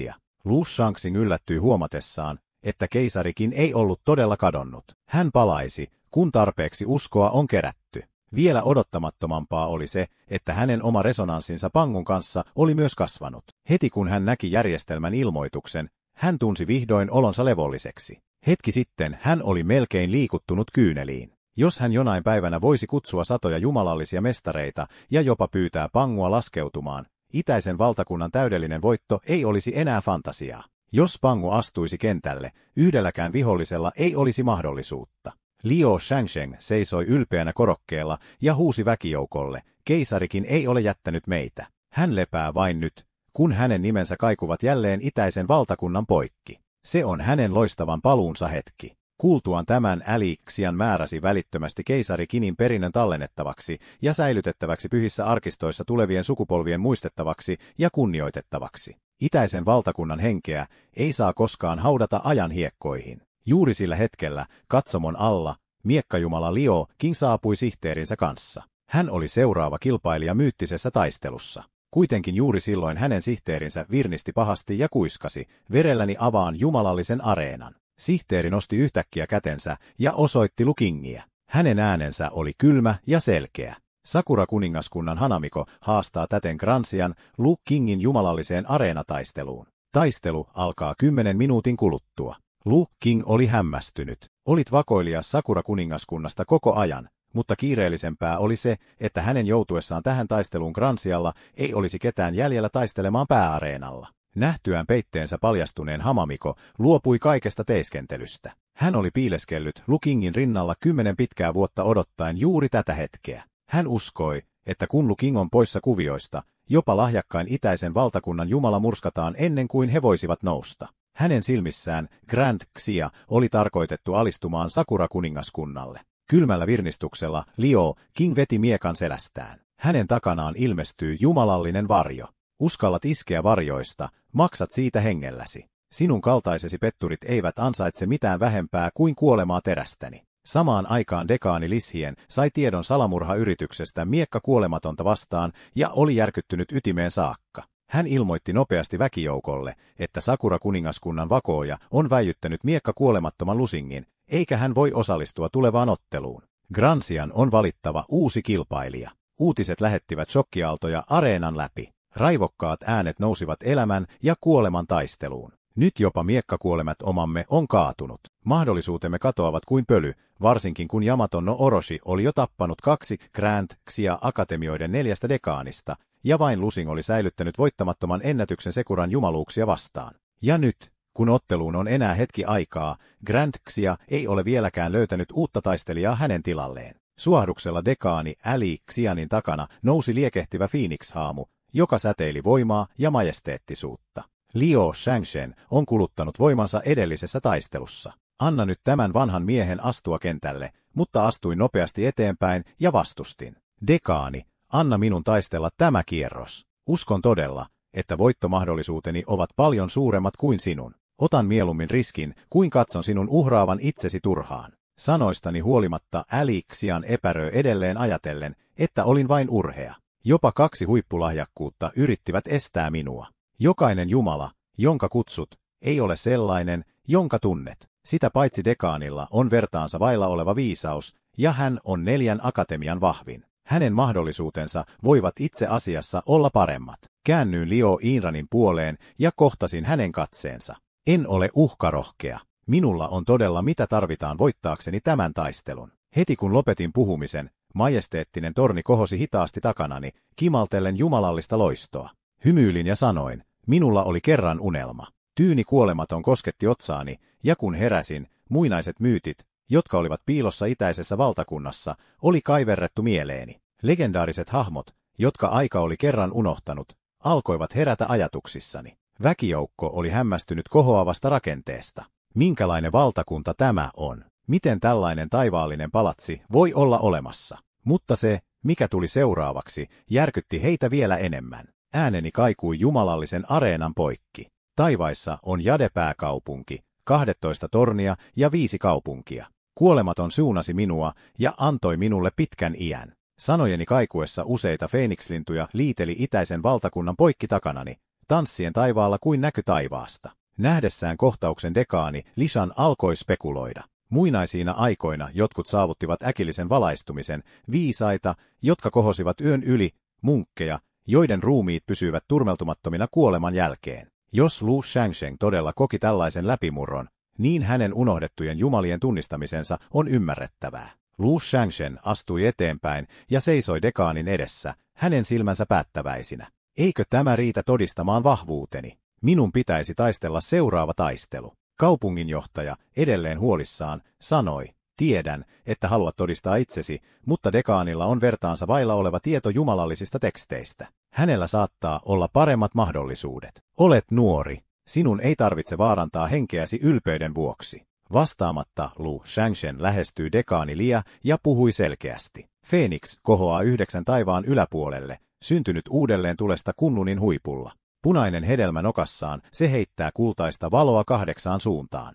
[SPEAKER 1] 90%. Lu Shangxing yllättyi huomatessaan, että keisarikin ei ollut todella kadonnut. Hän palaisi, kun tarpeeksi uskoa on kerätty. Vielä odottamattomampaa oli se, että hänen oma resonanssinsa Pangun kanssa oli myös kasvanut. Heti kun hän näki järjestelmän ilmoituksen, hän tunsi vihdoin olonsa levolliseksi. Hetki sitten hän oli melkein liikuttunut kyyneliin. Jos hän jonain päivänä voisi kutsua satoja jumalallisia mestareita ja jopa pyytää Pangua laskeutumaan, itäisen valtakunnan täydellinen voitto ei olisi enää fantasiaa. Jos Pangu astuisi kentälle, yhdelläkään vihollisella ei olisi mahdollisuutta. Liu Shangsheng seisoi ylpeänä korokkeella ja huusi väkijoukolle, keisarikin ei ole jättänyt meitä. Hän lepää vain nyt, kun hänen nimensä kaikuvat jälleen itäisen valtakunnan poikki. Se on hänen loistavan paluunsa hetki. Kuultuaan tämän Ali Xian määräsi välittömästi keisari Qinin perinnön tallennettavaksi ja säilytettäväksi pyhissä arkistoissa tulevien sukupolvien muistettavaksi ja kunnioitettavaksi. Itäisen valtakunnan henkeä ei saa koskaan haudata ajan hiekkoihin. Juuri sillä hetkellä, katsomon alla, miekkajumala Liu Qing saapui sihteerinsä kanssa. Hän oli seuraava kilpailija myyttisessä taistelussa. Kuitenkin juuri silloin hänen sihteerinsä virnisti pahasti ja kuiskasi, verelläni avaan jumalallisen areenan. Sihteeri nosti yhtäkkiä kätensä ja osoitti Lu Qingiä. Hänen äänensä oli kylmä ja selkeä. Sakura-kuningaskunnan Hanamiko haastaa täten Granxian Lu Qingin jumalalliseen areenataisteluun. Taistelu alkaa 10 minuutin kuluttua. Lu Qing oli hämmästynyt. Olit vakoilija Sakura-kuningaskunnasta koko ajan, mutta kiireellisempää oli se, että hänen joutuessaan tähän taisteluun Granxialla ei olisi ketään jäljellä taistelemaan pääareenalla. Nähtyään peitteensä paljastuneen Hamamiko luopui kaikesta teiskentelystä. Hän oli piileskellyt Lu Qingin rinnalla 10 pitkää vuotta odottaen juuri tätä hetkeä. Hän uskoi, että kun Lu Qing on poissa kuvioista, jopa lahjakkain itäisen valtakunnan jumala murskataan ennen kuin he voisivat nousta. Hänen silmissään Grand Xia oli tarkoitettu alistumaan Sakura-kuningaskunnalle. Kylmällä virnistuksella Liu Qing veti miekan selästään. Hänen takanaan ilmestyi jumalallinen varjo. Uskallat iskeä varjoista, maksat siitä hengelläsi. Sinun kaltaisesi petturit eivät ansaitse mitään vähempää kuin kuolemaa terästäni. Samaan aikaan dekaani Lishien sai tiedon salamurhayrityksestä miekka kuolematonta vastaan ja oli järkyttynyt ytimeen saakka. Hän ilmoitti nopeasti väkijoukolle, että Sakura-kuningaskunnan vakooja on väijyttänyt miekka kuolemattoman Lusingin, eikä hän voi osallistua tulevaan otteluun. Granxian on valittava uusi kilpailija. Uutiset lähettivät shokkiaaltoja areenan läpi. Raivokkaat äänet nousivat elämän ja kuoleman taisteluun. Nyt jopa miekkakuolemat omamme on kaatunut. Mahdollisuutemme katoavat kuin pöly, varsinkin kun Yamato no Orochi oli jo tappanut 2 Grand Xia akatemioiden 4 dekaanista, ja vain Lusing oli säilyttänyt voittamattoman ennätyksen Sekuran jumaluuksia vastaan. Ja nyt, kun otteluun on enää hetki aikaa, Grand Xia ei ole vieläkään löytänyt uutta taistelijaa hänen tilalleen. Suahduksella dekaani Ali Xianin takana nousi liekehtivä Phoenix-haamu, joka säteili voimaa ja majesteettisuutta. Liu Shangsheng on kuluttanut voimansa edellisessä taistelussa. Anna nyt tämän vanhan miehen astua kentälle, mutta astuin nopeasti eteenpäin ja vastustin. Dekaani, anna minun taistella tämä kierros. Uskon todella, että voittomahdollisuuteni ovat paljon suuremmat kuin sinun. Otan mieluummin riskin, kuin katson sinun uhraavan itsesi turhaan. Sanoistani huolimatta Xian epäröi edelleen ajatellen, että olin vain urhea. Jopa 2 huippulahjakkuutta yrittivät estää minua. Jokainen jumala, jonka kutsut, ei ole sellainen, jonka tunnet. Sitä paitsi dekaanilla on vertaansa vailla oleva viisaus, ja hän on 4 akatemian vahvin. Hänen mahdollisuutensa voivat itse asiassa olla paremmat. Käännyin Liu Yinranin puoleen ja kohtasin hänen katseensa. En ole uhkarohkea. Minulla on todella mitä tarvitaan voittaakseni tämän taistelun. Heti kun lopetin puhumisen, majesteettinen torni kohosi hitaasti takanani, kimaltellen jumalallista loistoa. Hymyilin ja sanoin, minulla oli kerran unelma. Tyyni kuolematon kosketti otsaani, ja kun heräsin, muinaiset myytit, jotka olivat piilossa itäisessä valtakunnassa, oli kaiverrettu mieleeni. Legendaariset hahmot, jotka aika oli kerran unohtanut, alkoivat herätä ajatuksissani. Väkijoukko oli hämmästynyt kohoavasta rakenteesta. Minkälainen valtakunta tämä on? Miten tällainen taivaallinen palatsi voi olla olemassa? Mutta se, mikä tuli seuraavaksi, järkytti heitä vielä enemmän. Ääneni kaikui jumalallisen areenan poikki. Taivaissa on Jade-pääkaupunki, 12 tornia ja 5 kaupunkia. Kuolematon suunasi minua ja antoi minulle pitkän iän. Sanojeni kaikuessa useita feenikslintuja liiteli itäisen valtakunnan poikki takanani, tanssien taivaalla kuin näky taivaasta. Nähdessään kohtauksen dekaani, Lishan alkoi spekuloida. Muinaisina aikoina jotkut saavuttivat äkillisen valaistumisen, viisaita, jotka kohosivat yön yli, munkkeja, joiden ruumiit pysyivät turmeltumattomina kuoleman jälkeen. Jos Lu Shangsheng todella koki tällaisen läpimurron, niin hänen unohdettujen jumalien tunnistamisensa on ymmärrettävää. Lu Shangsheng astui eteenpäin ja seisoi dekaanin edessä, hänen silmänsä päättäväisinä. Eikö tämä riitä todistamaan vahvuuteni? Minun pitäisi taistella seuraava taistelu. Kaupunginjohtaja, edelleen huolissaan, sanoi, tiedän, että haluat todistaa itsesi, mutta dekaanilla on vertaansa vailla oleva tieto jumalallisista teksteistä. Hänellä saattaa olla paremmat mahdollisuudet. Olet nuori. Sinun ei tarvitse vaarantaa henkeäsi ylpeyden vuoksi. Vastaamatta Lu Shangsheng lähestyi dekaani Lia ja puhui selkeästi. Phoenix kohoaa 9 taivaan yläpuolelle, syntynyt uudelleen tulesta Kunlunin huipulla. Punainen hedelmä nokassaan, se heittää kultaista valoa 8 suuntaan.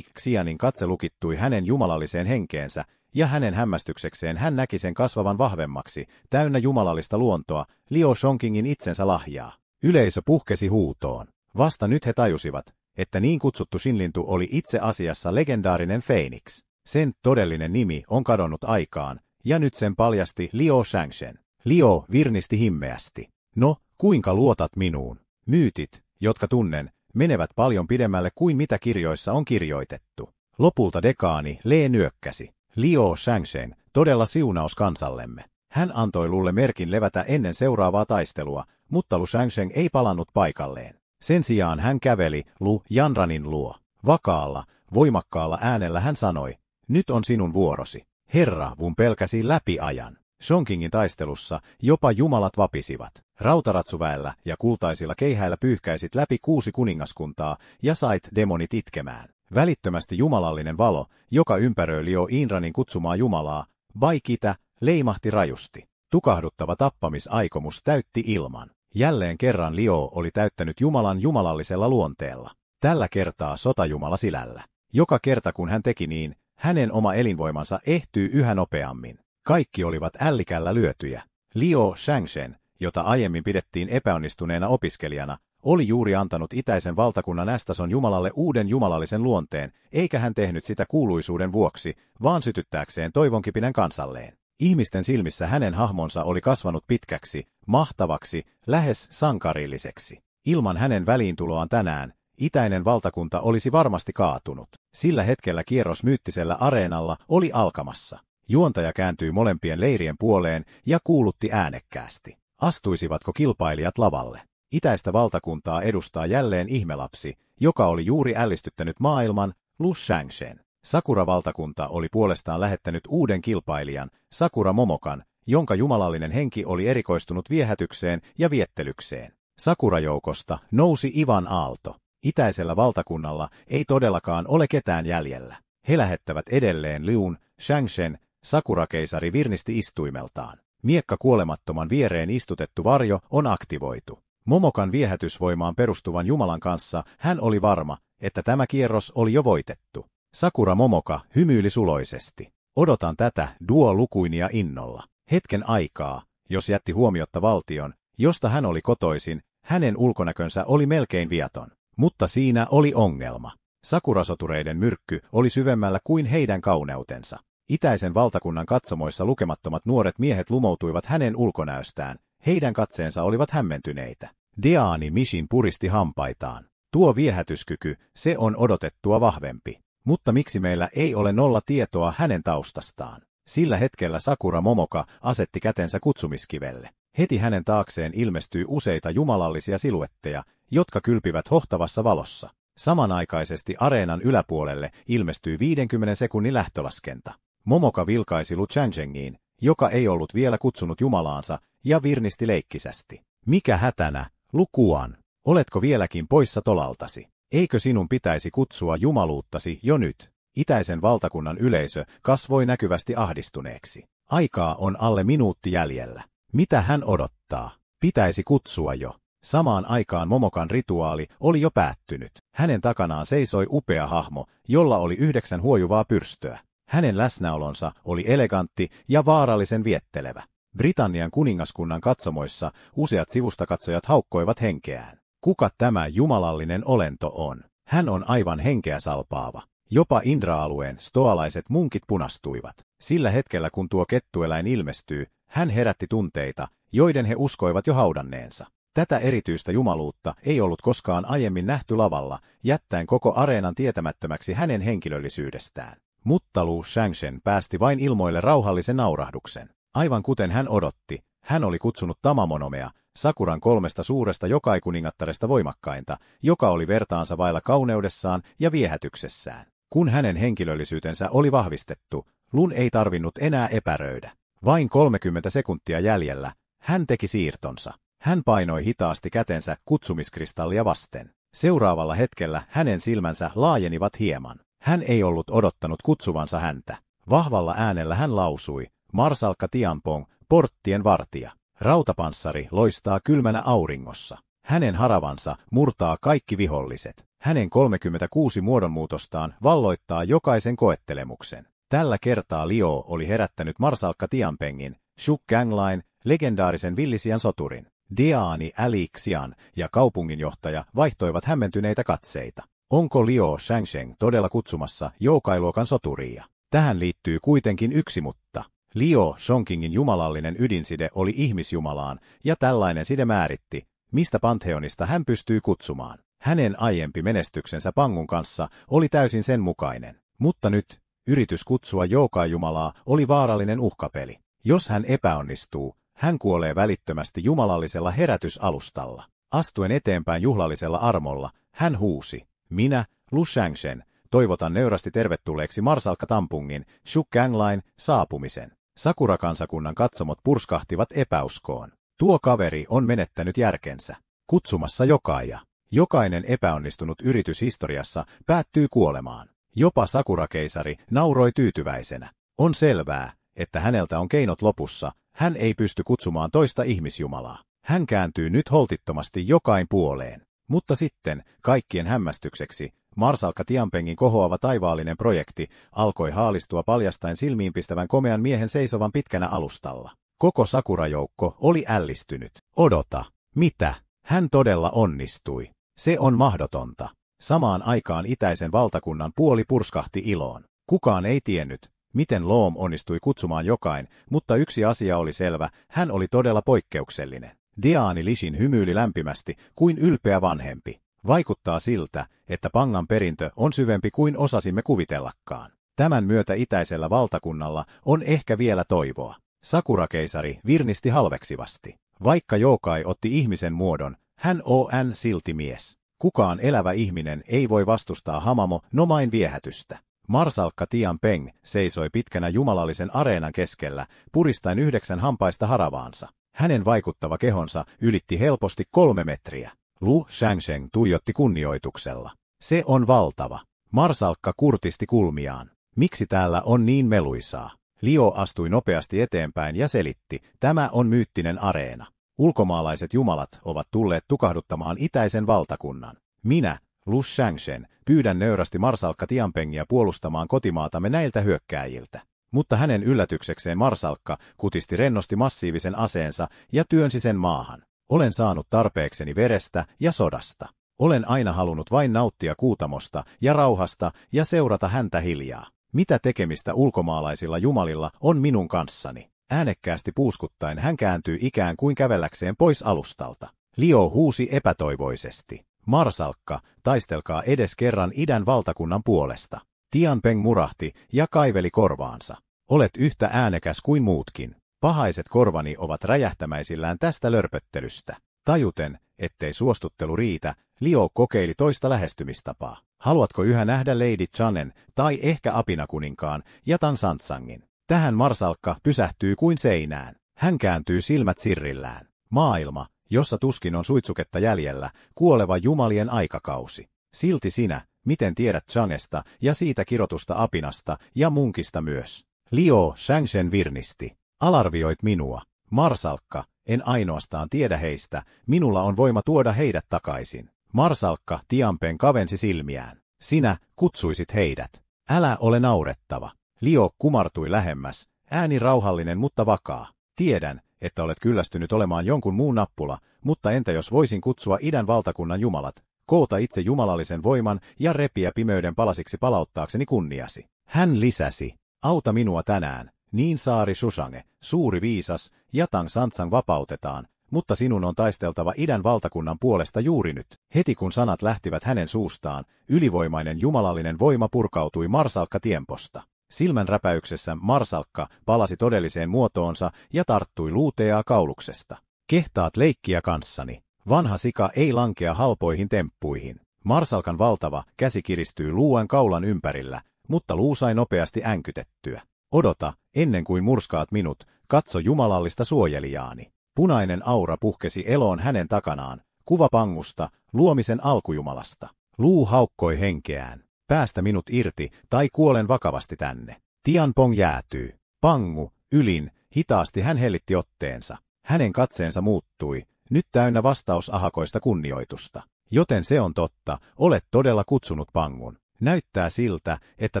[SPEAKER 1] Xianin katse lukittui hänen jumalalliseen henkeensä, ja hänen hämmästyksekseen hän näki sen kasvavan vahvemmaksi, täynnä jumalallista luontoa, Liu Shongqingin itsensä lahjaa. Yleisö puhkesi huutoon. Vasta nyt he tajusivat, että niin kutsuttu Shinlintu oli itse asiassa legendaarinen Phoenix. Sen todellinen nimi on kadonnut aikaan, ja nyt sen paljasti Liu Shangsheng. Liu virnisti himmeästi. No, kuinka luotat minuun? Myytit, jotka tunnen, menevät paljon pidemmälle kuin mitä kirjoissa on kirjoitettu. Lopulta dekaani Lee nyökkäsi. Liu Shangsheng, todella siunaus kansallemme. Hän antoi Lulle merkin levätä ennen seuraavaa taistelua, mutta Lu Shangsheng ei palannut paikalleen. Sen sijaan hän käveli Lu Yanranin luo. Vakaalla, voimakkaalla äänellä hän sanoi, nyt on sinun vuorosi. Herra Vun pelkäsi läpi ajan. Shongqingin taistelussa jopa jumalat vapisivat. Rautaratsuväellä ja kultaisilla keihäillä pyyhkäisit läpi 6 kuningaskuntaa ja sait demonit itkemään. Välittömästi jumalallinen valo, joka ympäröi Liu Yinranin kutsumaa jumalaa, Bai Kita, leimahti rajusti. Tukahduttava tappamisaikomus täytti ilman. Jälleen kerran Liu oli täyttänyt Jumalan jumalallisella luonteella. Tällä kertaa sotajumala silällä. Joka kerta kun hän teki niin, hänen oma elinvoimansa ehtyy yhä nopeammin. Kaikki olivat ällikällä lyötyjä. Liu Shangsheng, jota aiemmin pidettiin epäonnistuneena opiskelijana, oli juuri antanut itäisen valtakunnan Ästason jumalalle uuden jumalallisen luonteen, eikä hän tehnyt sitä kuuluisuuden vuoksi, vaan sytyttääkseen toivonkipinän kansalleen. Ihmisten silmissä hänen hahmonsa oli kasvanut pitkäksi, mahtavaksi, lähes sankarilliseksi. Ilman hänen väliintuloaan tänään, itäinen valtakunta olisi varmasti kaatunut. Sillä hetkellä kierros myyttisellä areenalla oli alkamassa. Juontaja kääntyi molempien leirien puoleen ja kuulutti äänekkäästi. Astuisivatko kilpailijat lavalle? Itäistä valtakuntaa edustaa jälleen ihmelapsi, joka oli juuri ällistyttänyt maailman, Lu Shangsheng. Sakura-valtakunta oli puolestaan lähettänyt uuden kilpailijan, Sakura Momokan, jonka jumalallinen henki oli erikoistunut viehätykseen ja viettelykseen. Sakura-joukosta nousi Ivan aalto. Itäisellä valtakunnalla ei todellakaan ole ketään jäljellä. He lähettävät edelleen Liun Shangsheng, Sakura-keisari virnisti istuimeltaan. Miekka kuolemattoman viereen istutettu varjo on aktivoitu. Momokan viehätysvoimaan perustuvan Jumalan kanssa hän oli varma, että tämä kierros oli jo voitettu. Sakura Momoka hymyili suloisesti. Odotan tätä duo-lukuinia innolla. Hetken aikaa, jos jätti huomiotta valtion, josta hän oli kotoisin, hänen ulkonäkönsä oli melkein viaton. Mutta siinä oli ongelma. Sakurasotureiden myrkky oli syvemmällä kuin heidän kauneutensa. Itäisen valtakunnan katsomoissa lukemattomat nuoret miehet lumoutuivat hänen ulkonäöstään. Heidän katseensa olivat hämmentyneitä. Deani Mishin puristi hampaitaan. Tuo viehätyskyky, se on odotettua vahvempi. Mutta miksi meillä ei ole nolla tietoa hänen taustastaan? Sillä hetkellä Sakura Momoka asetti kätensä kutsumiskivelle. Heti hänen taakseen ilmestyi useita jumalallisia siluetteja, jotka kylpivät hohtavassa valossa. Samanaikaisesti areenan yläpuolelle ilmestyi 50 sekunnin lähtölaskenta. Momoka vilkaisi Lu Changzhengiin, joka ei ollut vielä kutsunut jumalaansa, ja virnisti leikkisästi. Mikä hätänä, Lu Kuan? Oletko vieläkin poissa tolaltasi? Eikö sinun pitäisi kutsua jumaluuttasi jo nyt? Itäisen valtakunnan yleisö kasvoi näkyvästi ahdistuneeksi. Aikaa on alle minuutti jäljellä. Mitä hän odottaa? Pitäisi kutsua jo. Samaan aikaan Momokan rituaali oli jo päättynyt. Hänen takanaan seisoi upea hahmo, jolla oli 9 huojuvaa pyrstöä. Hänen läsnäolonsa oli elegantti ja vaarallisen viettelevä. Britannian kuningaskunnan katsomoissa useat sivustakatsojat haukkoivat henkeään. Kuka tämä jumalallinen olento on? Hän on aivan henkeä salpaava. Jopa Indra-alueen stoalaiset munkit punastuivat. Sillä hetkellä kun tuo kettueläin ilmestyy, hän herätti tunteita, joiden he uskoivat jo haudanneensa. Tätä erityistä jumaluutta ei ollut koskaan aiemmin nähty lavalla, jättäen koko areenan tietämättömäksi hänen henkilöllisyydestään. Mutta Lu Shangzhen päästi vain ilmoille rauhallisen naurahduksen. Aivan kuten hän odotti, hän oli kutsunut Tamamonomea, Sakuran 3 suuresta jokaikuningattaresta voimakkainta, joka oli vertaansa vailla kauneudessaan ja viehätyksessään. Kun hänen henkilöllisyytensä oli vahvistettu, Lun ei tarvinnut enää epäröidä. Vain 30 sekuntia jäljellä, hän teki siirtonsa. Hän painoi hitaasti kätensä kutsumiskristallia vasten. Seuraavalla hetkellä hänen silmänsä laajenivat hieman. Hän ei ollut odottanut kutsuvansa häntä. Vahvalla äänellä hän lausui, Marsalkka Tianpong, porttien vartija. Rautapanssari loistaa kylmänä auringossa. Hänen haravansa murtaa kaikki viholliset. Hänen 36 muodonmuutostaan valloittaa jokaisen koettelemuksen. Tällä kertaa Liu oli herättänyt Marsalkka Tianpengin, Shu Ganglain, legendaarisen villisian soturin. Deani Alixian ja kaupunginjohtaja vaihtoivat hämmentyneitä katseita. Onko Liu Shangzhen todella kutsumassa joukailuokan soturia? Tähän liittyy kuitenkin yksi mutta. Liu Shongqingin jumalallinen ydinside oli ihmisjumalaan, ja tällainen side määritti, mistä pantheonista hän pystyy kutsumaan. Hänen aiempi menestyksensä Pangun kanssa oli täysin sen mukainen. Mutta nyt, yritys kutsua joukaijumalaa oli vaarallinen uhkapeli. Jos hän epäonnistuu, hän kuolee välittömästi jumalallisella herätysalustalla. Astuen eteenpäin juhlallisella armolla, hän huusi, minä, Lu Shangzhen, toivotan nöyrästi tervetulleeksi Marsalkka Tampungin, Shu Ganglain, saapumisen. Sakura-kansakunnan katsomot purskahtivat epäuskoon. Tuo kaveri on menettänyt järkensä. Kutsumassa jokaia. Jokainen epäonnistunut yritys historiassa päättyy kuolemaan. Jopa Sakura-keisari nauroi tyytyväisenä. On selvää, että häneltä on keinot lopussa. Hän ei pysty kutsumaan toista ihmisjumalaa. Hän kääntyy nyt holtittomasti jokain puoleen. Mutta sitten, kaikkien hämmästykseksi, Marsalkka Tianpengin kohoava taivaallinen projekti alkoi haalistua paljastaen silmiinpistävän komean miehen seisovan pitkänä alustalla. Koko Sakura-joukko oli ällistynyt. Odota. Mitä? Hän todella onnistui. Se on mahdotonta. Samaan aikaan itäisen valtakunnan puoli purskahti iloon. Kukaan ei tiennyt, miten Loom onnistui kutsumaan jokain, mutta yksi asia oli selvä, hän oli todella poikkeuksellinen. Deani Lishin hymyili lämpimästi kuin ylpeä vanhempi. Vaikuttaa siltä, että Pangan perintö on syvempi kuin osasimme kuvitellakaan. Tämän myötä itäisellä valtakunnalla on ehkä vielä toivoa. Sakura-keisari virnisti halveksivasti. Vaikka Joukai otti ihmisen muodon, hän on silti mies. Kukaan elävä ihminen ei voi vastustaa Hamamo Nomain viehätystä. Marsalkka Tianpeng seisoi pitkänä jumalallisen areenan keskellä, puristaen 9 hampaista haravaansa. Hänen vaikuttava kehonsa ylitti helposti 3 metriä. Lu Shangzhen tuijotti kunnioituksella. Se on valtava. Marsalkka kurtisti kulmiaan. Miksi täällä on niin meluisaa? Liu astui nopeasti eteenpäin ja selitti, tämä on myyttinen areena. Ulkomaalaiset jumalat ovat tulleet tukahduttamaan itäisen valtakunnan. Minä, Lu Shangshen, pyydän nöyrästi marsalkka Tianpengia puolustamaan kotimaatamme näiltä hyökkääjiltä. Mutta hänen yllätyksekseen marsalkka kutisti rennosti massiivisen aseensa ja työnsi sen maahan. Olen saanut tarpeekseni verestä ja sodasta. Olen aina halunnut vain nauttia kuutamosta ja rauhasta ja seurata häntä hiljaa. Mitä tekemistä ulkomaalaisilla jumalilla on minun kanssani? Äänekkäästi puuskuttaen hän kääntyi ikään kuin kävelläkseen pois alustalta. Liu huusi epätoivoisesti. Marsalkka, taistelkaa edes kerran idän valtakunnan puolesta. Tianpeng murahti ja kaiveli korvaansa. Olet yhtä äänekäs kuin muutkin. Pahaiset korvani ovat räjähtämäisillään tästä lörpöttelystä. Tajuten, ettei suostuttelu riitä, Liu kokeili toista lähestymistapaa. Haluatko yhä nähdä Lady Chanen tai ehkä apinakuninkaan ja Tan Santsangin? Tähän marsalkka pysähtyy kuin seinään. Hän kääntyy silmät sirrillään. Maailma, jossa tuskin on suitsuketta jäljellä, kuoleva jumalien aikakausi. Silti sinä, miten tiedät Chanesta ja siitä kirotusta apinasta ja munkista myös? Liu Shangshen virnisti. Alarvioit minua. Marsalkka, en ainoastaan tiedä heistä, minulla on voima tuoda heidät takaisin. Marsalkka Tianpeng kavensi silmiään. Sinä kutsuisit heidät. Älä ole naurettava. Liu kumartui lähemmäs, ääni rauhallinen mutta vakaa. Tiedän, että olet kyllästynyt olemaan jonkun muun nappula, mutta entä jos voisin kutsua idän valtakunnan jumalat, koota itse jumalallisen voiman ja repiä pimeyden palasiksi palauttaakseni kunniasi. Hän lisäsi, auta minua tänään, niin saari Shushange, suuri viisas, ja Tang Santsang vapautetaan, mutta sinun on taisteltava idän valtakunnan puolesta juuri nyt. Heti kun sanat lähtivät hänen suustaan, ylivoimainen jumalallinen voima purkautui marsalkka Tiemposta. Silmän räpäyksessä marsalkka palasi todelliseen muotoonsa ja tarttui luuteaa kauluksesta. Kehtaat leikkiä kanssani. Vanha sika ei lankea halpoihin temppuihin. Marsalkan valtava käsi kiristyy luuen kaulan ympärillä, mutta luu sai nopeasti änkytettyä. Odota, ennen kuin murskaat minut, katso jumalallista suojelijaani. Punainen aura puhkesi eloon hänen takanaan, kuva Pangusta, luomisen alkujumalasta. Luu haukkoi henkeään. Päästä minut irti, tai kuolen vakavasti tänne. Tianpong jäätyy. Pangu, ylin, hitaasti hän hellitti otteensa. Hänen katseensa muuttui, nyt täynnä vastausahakoista kunnioitusta. Joten se on totta, olet todella kutsunut Pangun. Näyttää siltä, että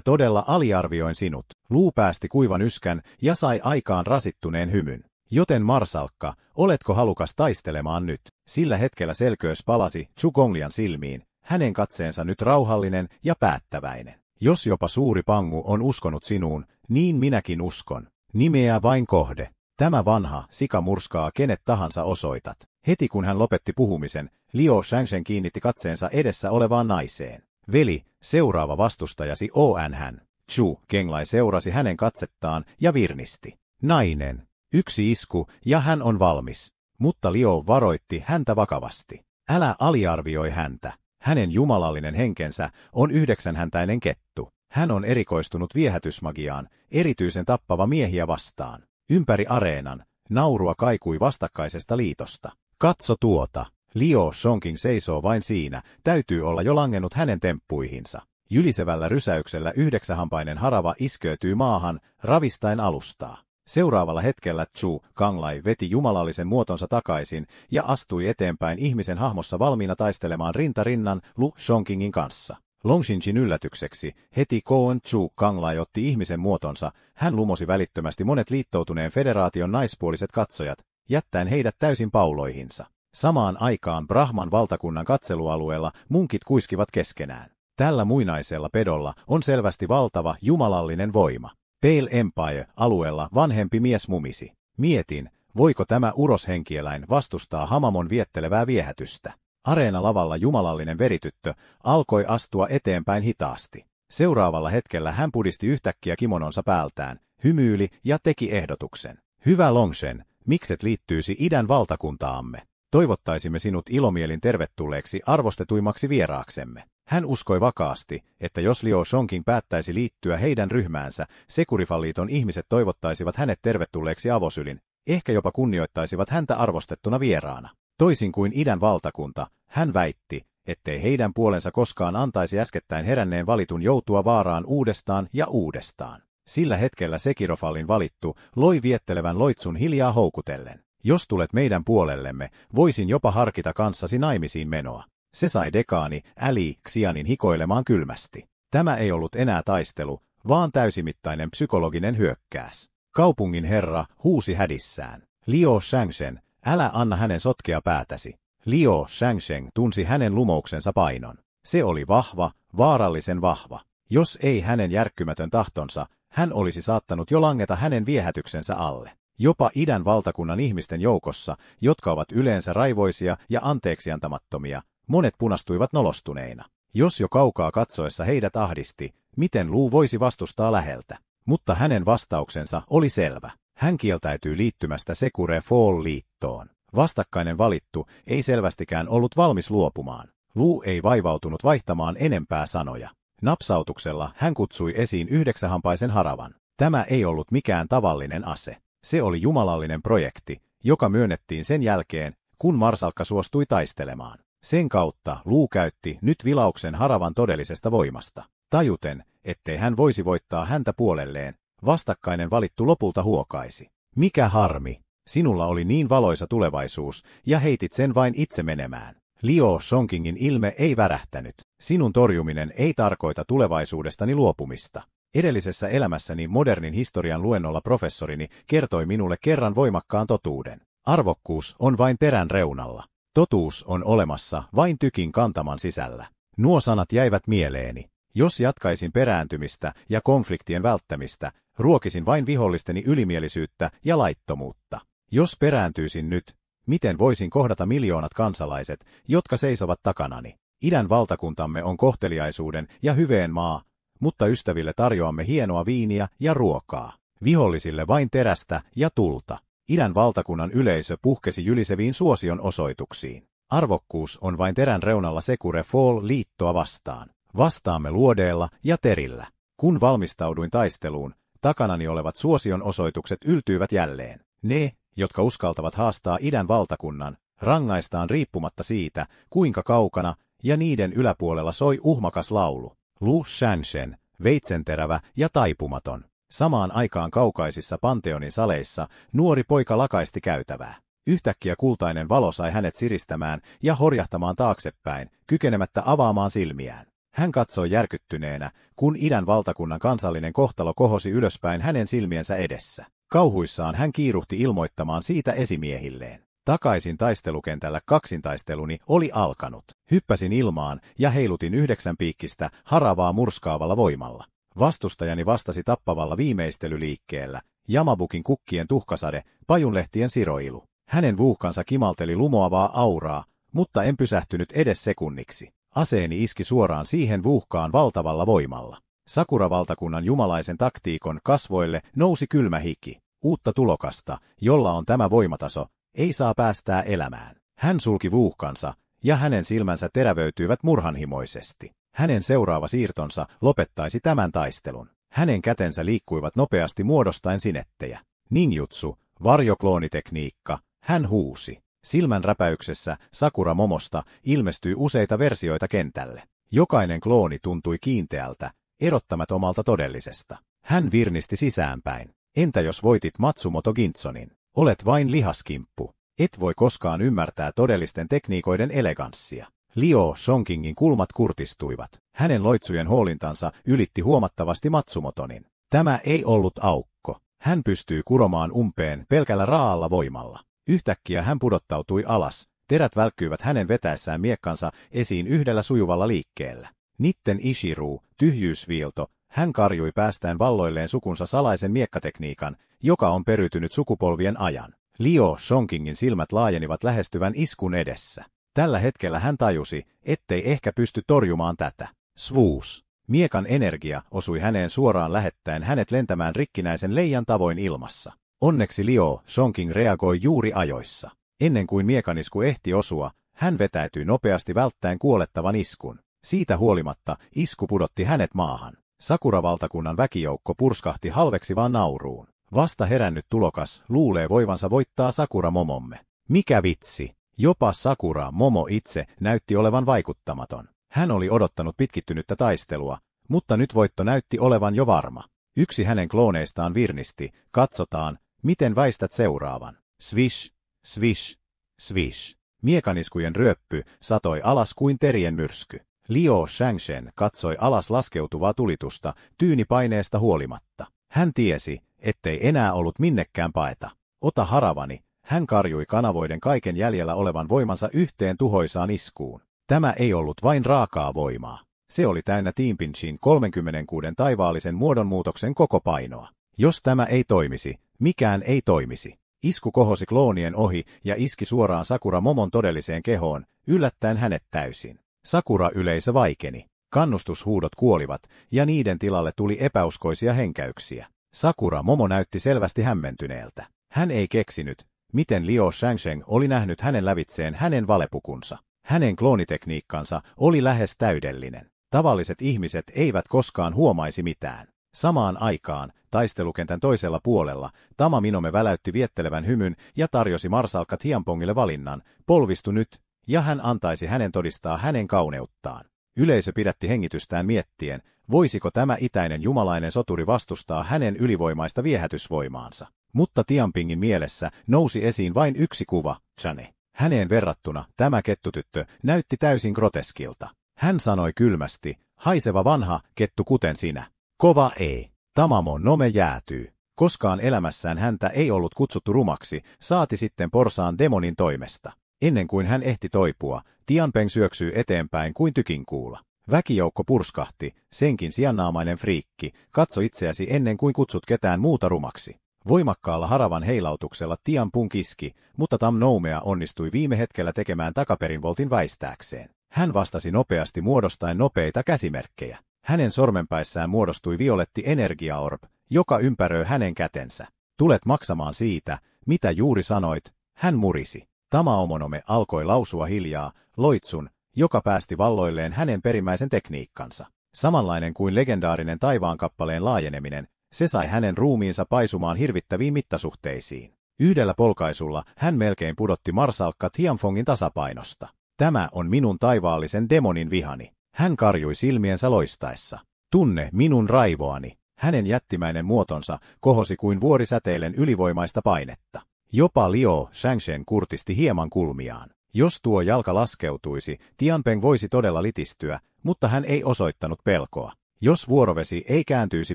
[SPEAKER 1] todella aliarvioin sinut. Luu päästi kuivan yskän ja sai aikaan rasittuneen hymyn. Joten marsalkka, oletko halukas taistelemaan nyt? Sillä hetkellä selköys palasi Zhugonglian silmiin. Hänen katseensa nyt rauhallinen ja päättäväinen. Jos jopa suuri Pangu on uskonut sinuun, niin minäkin uskon. Nimeä vain kohde. Tämä vanha sika murskaa kenet tahansa osoitat. Heti kun hän lopetti puhumisen, Liu Shangshen kiinnitti katseensa edessä olevaan naiseen. Veli, seuraava vastustajasi on hän. Zhu Genglai seurasi hänen katsettaan ja virnisti. Nainen. Yksi isku ja hän on valmis. Mutta Liu varoitti häntä vakavasti. Älä aliarvioi häntä. Hänen jumalallinen henkensä on 9-häntäinen kettu. Hän on erikoistunut viehätysmagiaan, erityisen tappava miehiä vastaan. Ympäri areenan, naurua kaikui vastakkaisesta liitosta. Katso tuota. Liu Shongqing seisoo vain siinä, täytyy olla jo langennut hänen temppuihinsa. Jylisevällä rysäyksellä 9-hampainen harava iskeytyy maahan, ravistaen alustaa. Seuraavalla hetkellä Zhu Ganglai veti jumalallisen muotonsa takaisin ja astui eteenpäin ihmisen hahmossa valmiina taistelemaan rinta rinnan Lu Shongqingin kanssa. Longshinjin yllätykseksi heti kun Zhu Ganglai otti ihmisen muotonsa, hän lumosi välittömästi monet liittoutuneen federaation naispuoliset katsojat, jättäen heidät täysin pauloihinsa. Samaan aikaan Brahman valtakunnan katselualueella munkit kuiskivat keskenään. Tällä muinaisella pedolla on selvästi valtava jumalallinen voima. Pale Empire-alueella vanhempi mies mumisi. Mietin, voiko tämä uroshenkieläin vastustaa Hamamon viettelevää viehätystä. Areenalavalla jumalallinen verityttö alkoi astua eteenpäin hitaasti. Seuraavalla hetkellä hän pudisti yhtäkkiä kimononsa päältään, hymyili ja teki ehdotuksen. Hyvä Longshen, mikset liittyisi idän valtakuntaamme? Toivottaisimme sinut ilomielin tervetulleeksi arvostetuimmaksi vieraaksemme. Hän uskoi vakaasti, että jos Liu Shongqing päättäisi liittyä heidän ryhmäänsä, Sekurifaliiton ihmiset toivottaisivat hänet tervetulleeksi avosylin, ehkä jopa kunnioittaisivat häntä arvostettuna vieraana. Toisin kuin idän valtakunta, hän väitti, ettei heidän puolensa koskaan antaisi äskettäin heränneen valitun joutua vaaraan uudestaan ja uudestaan. Sillä hetkellä Sekirofalin valittu loi viettelevän loitsun hiljaa houkutellen. Jos tulet meidän puolellemme, voisin jopa harkita kanssasi naimisiin menoa. Se sai dekaani Äli Xianin hikoilemaan kylmästi. Tämä ei ollut enää taistelu, vaan täysimittainen psykologinen hyökkäys. Kaupungin herra huusi hädissään. Liu Shangsheng, älä anna hänen sotkea päätäsi. Liu Shangsheng tunsi hänen lumouksensa painon. Se oli vahva, vaarallisen vahva. Jos ei hänen järkkymätön tahtonsa, hän olisi saattanut jo langeta hänen viehätyksensä alle. Jopa idän valtakunnan ihmisten joukossa, jotka ovat yleensä raivoisia ja anteeksiantamattomia, monet punastuivat nolostuneina. Jos jo kaukaa katsoessa heidät ahdisti, miten Lu voisi vastustaa läheltä? Mutta hänen vastauksensa oli selvä. Hän kieltäytyi liittymästä Secure Fall-liittoon. Vastakkainen valittu ei selvästikään ollut valmis luopumaan. Lu ei vaivautunut vaihtamaan enempää sanoja. Napsautuksella hän kutsui esiin 9-hampaisen haravan. Tämä ei ollut mikään tavallinen ase. Se oli jumalallinen projekti, joka myönnettiin sen jälkeen, kun Marsalkka suostui taistelemaan. Sen kautta Lu käytti nyt vilauksen haravan todellisesta voimasta. Tajuten, ettei hän voisi voittaa häntä puolelleen, vastakkainen valittu lopulta huokaisi. Mikä harmi! Sinulla oli niin valoisa tulevaisuus, ja heitit sen vain itse menemään. Liu Shongqingin ilme ei värähtänyt. Sinun torjuminen ei tarkoita tulevaisuudestani luopumista. Edellisessä elämässäni modernin historian luennolla professorini kertoi minulle kerran voimakkaan totuuden. Arvokkuus on vain terän reunalla. Totuus on olemassa vain tykin kantaman sisällä. Nuo sanat jäivät mieleeni. Jos jatkaisin perääntymistä ja konfliktien välttämistä, ruokisin vain vihollisteni ylimielisyyttä ja laittomuutta. Jos perääntyisin nyt, miten voisin kohdata miljoonat kansalaiset, jotka seisovat takanani? Idän valtakuntamme on kohteliaisuuden ja hyveen maa, mutta ystäville tarjoamme hienoa viiniä ja ruokaa. Vihollisille vain terästä ja tulta. Idän valtakunnan yleisö puhkesi jyliseviin suosion osoituksiin. Arvokkuus on vain terän reunalla Secure Fall-liittoa vastaan. Vastaamme luodeella ja terillä. Kun valmistauduin taisteluun, takanani olevat suosion osoitukset yltyivät jälleen. Ne, jotka uskaltavat haastaa idän valtakunnan, rangaistaan riippumatta siitä, kuinka kaukana, ja niiden yläpuolella soi uhmakas laulu. Lu Shangsheng, veitsenterävä ja taipumaton. Samaan aikaan kaukaisissa Pantheonin saleissa nuori poika lakaisti käytävää. Yhtäkkiä kultainen valo sai hänet siristämään ja horjahtamaan taaksepäin, kykenemättä avaamaan silmiään. Hän katsoi järkyttyneenä, kun idän valtakunnan kansallinen kohtalo kohosi ylöspäin hänen silmiensä edessä. Kauhuissaan hän kiiruhti ilmoittamaan siitä esimiehilleen. Takaisin taistelukentällä kaksintaisteluni oli alkanut. Hyppäsin ilmaan ja heilutin 9 piikkistä haravaa murskaavalla voimalla. Vastustajani vastasi tappavalla viimeistelyliikkeellä, Yamabukin kukkien tuhkasade, pajunlehtien siroilu. Hänen vuuhkansa kimalteli lumoavaa auraa, mutta en pysähtynyt edes sekunniksi. Aseeni iski suoraan siihen vuuhkaan valtavalla voimalla. Sakura-valtakunnan jumalaisen taktiikon kasvoille nousi kylmä hiki. Uutta tulokasta, jolla on tämä voimataso, ei saa päästää elämään. Hän sulki vuuhkansa, ja hänen silmänsä terävöityivät murhanhimoisesti. Hänen seuraava siirtonsa lopettaisi tämän taistelun. Hänen kätensä liikkuivat nopeasti muodostaen sinettejä. Ninjutsu, varjokloonitekniikka, hän huusi. Silmän räpäyksessä Sakura Momosta ilmestyi useita versioita kentälle. Jokainen klooni tuntui kiinteältä, erottamatonta todellisesta. Hän virnisti sisäänpäin. Entä jos voitit Matsumoto Gintsonin? Olet vain lihaskimppu. Et voi koskaan ymmärtää todellisten tekniikoiden eleganssia. Liu Shongqingin kulmat kurtistuivat. Hänen loitsujen huolintansa ylitti huomattavasti Matsumotonin. Tämä ei ollut aukko. Hän pystyy kuromaan umpeen pelkällä raalla voimalla. Yhtäkkiä hän pudottautui alas. Terät välkkyivät hänen vetäessään miekkansa esiin yhdellä sujuvalla liikkeellä. Nitten Ishiru, tyhjyysviilto, hän karjui päästään valloilleen sukunsa salaisen miekkatekniikan, joka on periytynyt sukupolvien ajan. Liu Shongqingin silmät laajenivat lähestyvän iskun edessä. Tällä hetkellä hän tajusi, ettei ehkä pysty torjumaan tätä. Swoosh! Miekan energia osui häneen suoraan lähettäen hänet lentämään rikkinäisen leijan tavoin ilmassa. Onneksi Liu Shongqing reagoi juuri ajoissa. Ennen kuin miekanisku ehti osua, hän vetäytyi nopeasti välttäen kuolettavan iskun. Siitä huolimatta isku pudotti hänet maahan. Sakura-valtakunnan väkijoukko purskahti halveksivaan nauruun. Vasta herännyt tulokas luulee voivansa voittaa Sakura-momomme. Mikä vitsi! Jopa Sakura-momo itse näytti olevan vaikuttamaton. Hän oli odottanut pitkittynyttä taistelua, mutta nyt voitto näytti olevan jo varma. Yksi hänen klooneistaan virnisti, katsotaan, miten väistät seuraavan. Swish, swish, swish. Miekaniskujen ryöppy satoi alas kuin terien myrsky. Liu Shangshen katsoi alas laskeutuvaa tulitusta tyynipaineesta huolimatta. Hän tiesi, ettei enää ollut minnekään paeta. Ota haravani, hän karjui kanavoiden kaiken jäljellä olevan voimansa yhteen tuhoisaan iskuun. Tämä ei ollut vain raakaa voimaa. Se oli täynnä Teampinchin 36 taivaallisen muodonmuutoksen koko painoa. Jos tämä ei toimisi, mikään ei toimisi. Isku kohosi kloonien ohi ja iski suoraan Sakura Momon todelliseen kehoon, yllättäen hänet täysin. Sakura-yleisö vaikeni. Kannustushuudot kuolivat, ja niiden tilalle tuli epäuskoisia henkäyksiä. Sakura Momo näytti selvästi hämmentyneeltä. Hän ei keksinyt, miten Liu Shangshen oli nähnyt hänen lävitseen hänen valepukunsa. Hänen kloonitekniikkansa oli lähes täydellinen. Tavalliset ihmiset eivät koskaan huomaisi mitään. Samaan aikaan, taistelukentän toisella puolella, Tama Minome väläytti viettelevän hymyn ja tarjosi marsalkka Tianpongille valinnan, polvistu nyt, ja hän antaisi hänen todistaa hänen kauneuttaan. Yleisö pidätti hengitystään miettien, voisiko tämä itäinen jumalainen soturi vastustaa hänen ylivoimaista viehätysvoimaansa. Mutta Tianpingin mielessä nousi esiin vain yksi kuva, Chane. Häneen verrattuna tämä kettutyttö näytti täysin groteskilta. Hän sanoi kylmästi, haiseva vanha kettu kuten sinä. Kova ei. Tamamo Nome jäätyy. Koskaan elämässään häntä ei ollut kutsuttu rumaksi, saati sitten porsaan demonin toimesta. Ennen kuin hän ehti toipua, Tianpeng syöksyi eteenpäin kuin tykinkuula. Väkijoukko purskahti, senkin siannaamainen friikki, katso itseäsi ennen kuin kutsut ketään muuta rumaksi. Voimakkaalla haravan heilautuksella Tianpung kiski, mutta Tam Noumea onnistui viime hetkellä tekemään takaperinvoltin väistääkseen. Hän vastasi nopeasti muodostaen nopeita käsimerkkejä. Hänen sormenpäissään muodostui violetti energiaorb, joka ympäröi hänen kätensä. Tulet maksamaan siitä, mitä juuri sanoit, hän murisi. Tamaomonome alkoi lausua hiljaa, loitsun, joka päästi valloilleen hänen perimmäisen tekniikkansa. Samanlainen kuin legendaarinen taivaankappaleen laajeneminen, se sai hänen ruumiinsa paisumaan hirvittäviin mittasuhteisiin. Yhdellä polkaisulla hän melkein pudotti marsalkka Tianfongin tasapainosta. Tämä on minun taivaallisen demonin vihani. Hän karjui silmiensä loistaessa. Tunne minun raivoani. Hänen jättimäinen muotonsa kohosi kuin vuorisäteilen ylivoimaista painetta. Jopa Liu Shangshen kurtisti hieman kulmiaan. Jos tuo jalka laskeutuisi, Tianpeng voisi todella litistyä, mutta hän ei osoittanut pelkoa. Jos vuorovesi ei kääntyisi